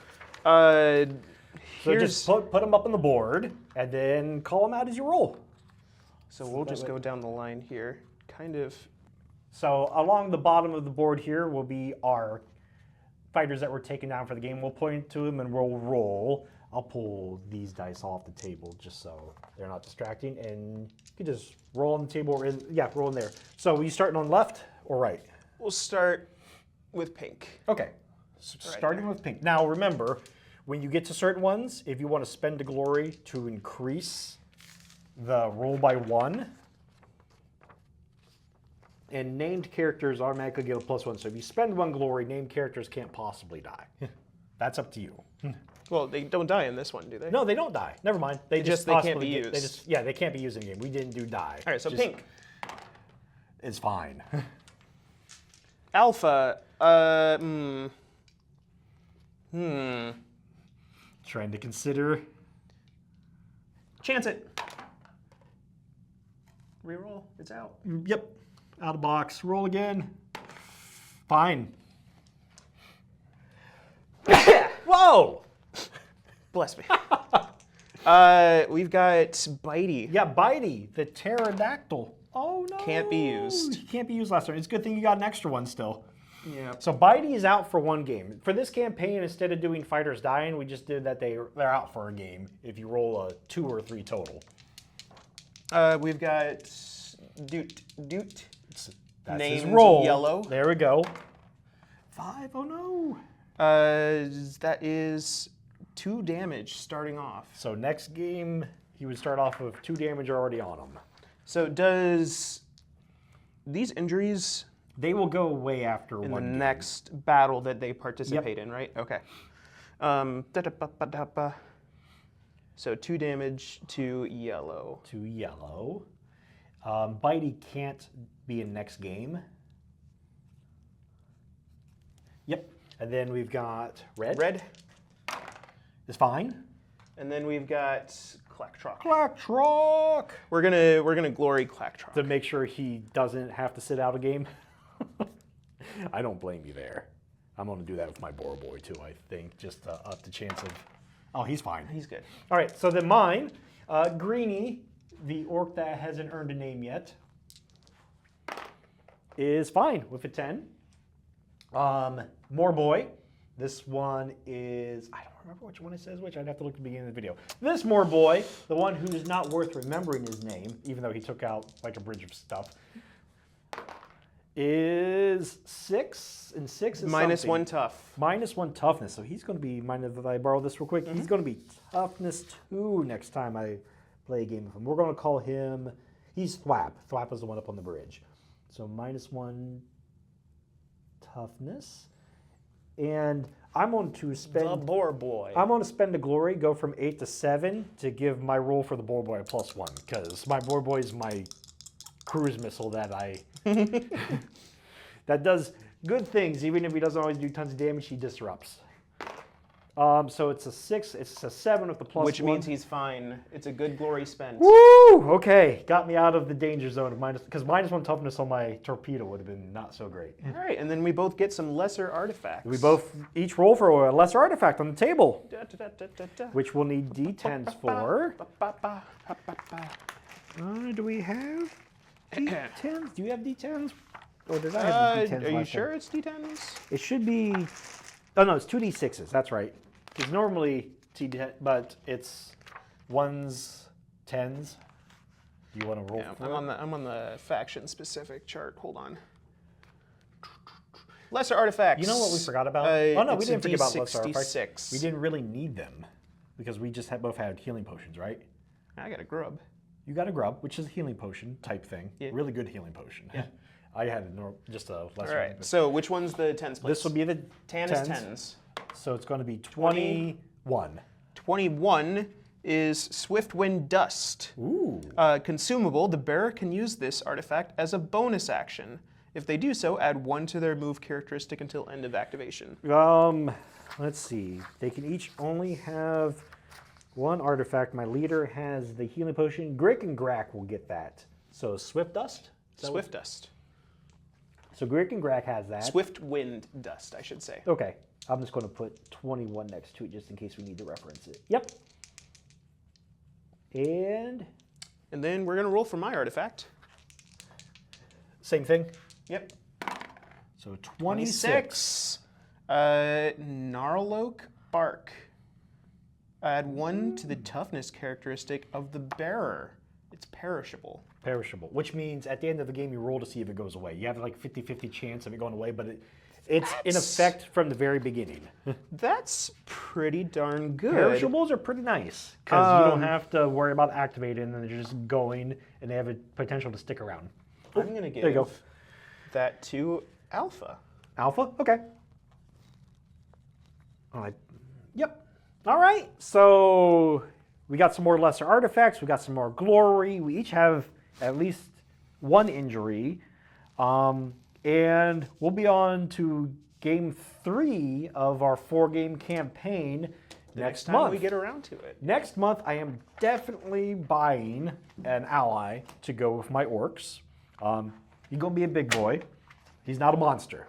just put them up on the board and then call them out as you roll. So we'll just go down the line here, kind of. So along the bottom of the board here will be our fighters that were taken down for the game. We'll point to them and we'll roll. I'll pull these dice off the table just so they're not distracting. And you can just roll on the table or roll in there. So are you starting on left or right? We'll start with pink. Okay. Starting with pink. Now remember, when you get to certain ones, if you want to spend a glory to increase the roll by 1, and named characters automatically get a +1. So if you spend 1 glory, named characters can't possibly die. That's up to you. Well, they don't die in this one, do they? No, they don't die. Never mind. They can't be used. They can't be used in game. We didn't do die. All right, so pink. It's fine. Alpha. Trying to consider. Chance it. Reroll. It's out. Yep. Out of box. Roll again. Fine. Whoa! Bless me. We've got Bitey. Yeah, Bitey, the pterodactyl. Oh no! Can't be used. He can't be used last turn. It's a good thing you got an extra one still. Yeah. So Bitey is out for 1 game. For this campaign, instead of doing fighters dying, we just did that they're out for a game if you roll a 2 or 3 total. We've got Doot. That's Named his roll. yellow. There we go. 5. Oh no. That is 2 damage starting off. So next game, he would start off with 2 damage already on him. So does these injuries They will go away after in 1 the game. next battle that they participate in, right? Okay. So 2 damage to yellow. To yellow. Bitey can't be in next game. Yep. And then we've got red. Red. Is fine. And then we've got Clacktrock. Clacktrock! We're gonna glory Clacktrock. To make sure he doesn't have to sit out a game. I don't blame you there. I'm going to do that with my Boar Boy too, I think, just to up the chance of... Oh, he's fine. He's good. All right, so then mine, Greenie, the orc that hasn't earned a name yet, is fine with a 10. More Boy, this one is... I don't remember which one it says which. I'd have to look at the beginning of the video. This More Boy, the one who is not worth remembering his name, even though he took out like a bridge of stuff, is 6, and 6 is Minus something. 1 tough. Minus 1 toughness. So he's going to be, mind if I borrow this real quick? He's going to be toughness 2 next time I play a game with him. We're going to call him, he's Thwap. Thwap is the one up on the bridge. So minus 1 toughness. And I'm going to spend... The Boar Boy. I'm going to spend a glory, go from 8 to 7 to give my roll for the Boar Boy a +1. Because my Boar Boy is my cruise missile that I... that does good things. Even if he doesn't always do tons of damage, he disrupts. So it's a 6, it's a 7 with the +1. Which means he's fine. It's a good glory spent. Woo! Okay, got me out of the danger zone of minus, because -1 toughness on my torpedo would have been not so great. All right, and then we both get some lesser artifacts. We both each roll for a lesser artifact on the table, Da, da, da, da, da. which we'll need D10s for. Ba, ba, ba, ba, ba, ba. Do we have D10s? Do you have D10s? Or did I have D10s? Are you last sure time? it's D10s? It should be. Oh no, it's 2D6s. That's right. Because normally D10, but it's 1s, 10s. Do you want to roll? Yeah, for I'm on the faction specific chart. Hold on. Lesser artifacts. You know what we forgot about? Oh no, we it's didn't a forget about lesser artifacts. D66. We didn't really need them because we just both had healing potions, right? I got a grub. You got a grub, which is a healing potion type thing. Yeah. Really good healing potion. Yeah. I had just a lesser. All right. one, So which one's the tens? Please? this will be the Tan is tens. So it's going to be 21. 21 is Swift Wind Dust. Ooh. Consumable. The bearer can use this artifact as a bonus action. If they do so, add 1 to their move characteristic until end of activation. Let's see. They can each only have 1 artifact. My leader has the healing potion. Grick and Grack will get that. So Swift Dust? Swift Dust. So Grick and Grack has that. Swift Wind Dust, I should say. Okay. I'm just going to put 21 next to it just in case we need to reference it. Yep. And then we're going to roll for my artifact. same thing. Yep. So 26. Gnarloak Bark. Add 1 to the toughness characteristic of the bearer. It's perishable. Perishable, which means at the end of the game you roll to see if it goes away. You have like 50-50 chance of it going away, but it's in effect from the very beginning. That's pretty darn good. Perishables are pretty nice because you don't have to worry about activating them. They're just going, and they have a potential to stick around. I'm going to give there you go. that to Alpha. Alpha? Okay. All right. Yep. All right. So we got some more lesser artifacts. We got some more glory. We each have at least 1 injury. And we'll be on to game 3 of our 4-game campaign next time month. we get around to it. Next month, I am definitely buying an ally to go with my orcs. He's going to be a big boy. He's not a monster.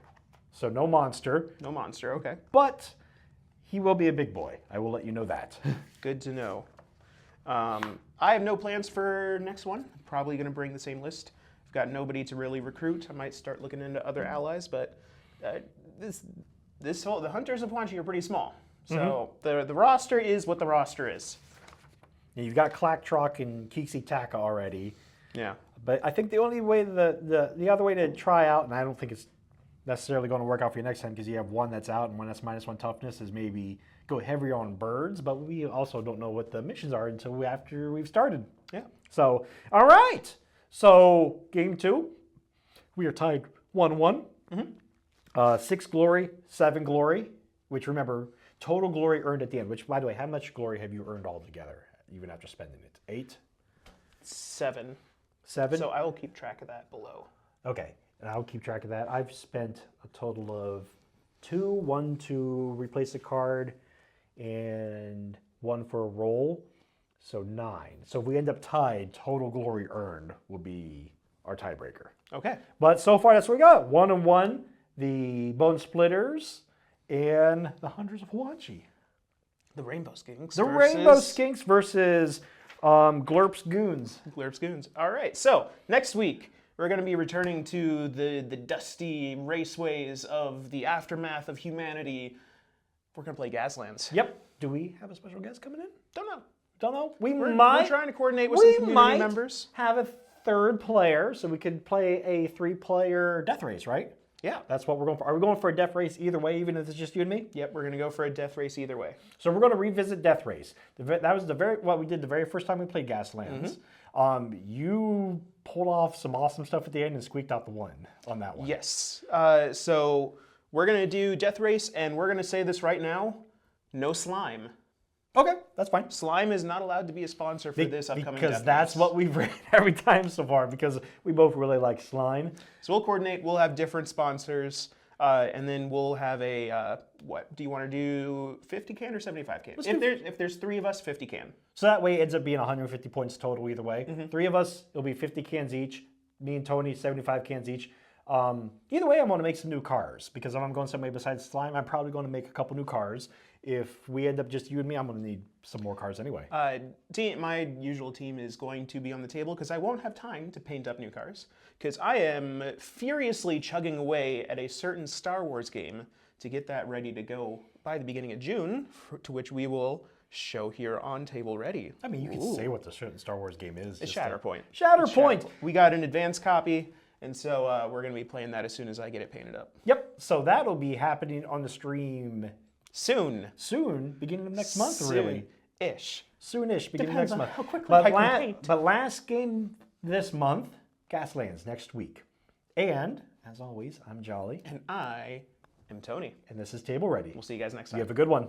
So no monster. No monster, okay. But he will be a big boy. I will let you know that. Good to know. I have no plans for next one. I'm probably going to bring the same list. I've got nobody to really recruit. I might start looking into other allies, but the Hunters of Wanchi are pretty small. So the roster is what the roster is. You've got Clacktrock and Keeksy Taka already. Yeah. But I think the only way, the other way to try out, and I don't think it's necessarily going to work out for you next time because you have one that's out and one that's -1 toughness, is maybe go heavier on birds, but we also don't know what the missions are until after we've started. Yeah. So, all right. So, game 2, we are tied 1-1. 6 glory, 7 glory, which remember, total glory earned at the end, which, by the way, how much glory have you earned altogether, even after spending it? 8? 7. 7? So I will keep track of that below. Okay, and I'll keep track of that. I've spent a total of 2, 1 to replace a card, and 1 for a roll, so 9. So if we end up tied, total glory earned will be our tiebreaker. Okay. But so far, that's what we got. 1-1, the Bone Splitters, and the Hunters of Wanchi. The Rainbow Skinks. The Rainbow Skinks versus Glurp's Goons. Glurp's Goons. All right. So next week, we're going to be returning to the dusty raceways of the aftermath of humanity. We're going to play Gaslands. Yep. Do we have a special guest coming in? Don't know. Don't know. We're trying to coordinate with some community members. Have a 3rd player, so we could play a 3-player death race, right? Yeah. That's what we're going for. Are we going for a death race either way, even if it's just you and me? Yep, we're going to go for a death race either way. So we're going to revisit death race. That was what we did the very first time we played Gaslands. You pulled off some awesome stuff at the end and squeaked out the one on that one. Yes. So we're going to do death race, and we're going to say this right now, no slime. Okay, that's fine. Slime is not allowed to be a sponsor for this upcoming because death that's race. what we've read every time so far, because we both really like slime. So we'll coordinate. We'll have different sponsors, and then we'll have a what? Do you want to do 50 can or 75 can? If there's 3 of us, 50 can. So that way it ends up being 150 points total either way. 3 of us, it'll be 50 cans each. Me and Tony, 75 cans each. Either way, I'm going to make some new cars, because if I'm going somewhere besides slime, I'm probably going to make a couple new cars. If we end up just you and me, I'm going to need some more cars anyway. My usual team is going to be on the table because I won't have time to paint up new cars, because I am furiously chugging away at a certain Star Wars game to get that ready to go by the beginning of June, to which we will show here on Table Ready. I mean, you can say what the certain Star Wars game is. It's Shatterpoint. Shatterpoint! We got an advanced copy, and so we're going to be playing that as soon as I get it painted up. Yep, so that'll be happening on the stream soon. Soon, beginning of next month, really. Ish. Soonish, beginning Depends of next on month. how quickly I can paint. But last game this month, Gaslands next week. And, as always, I'm Jolly. And I am Tony. And this is Table Ready. We'll see you guys next time. You have a good one.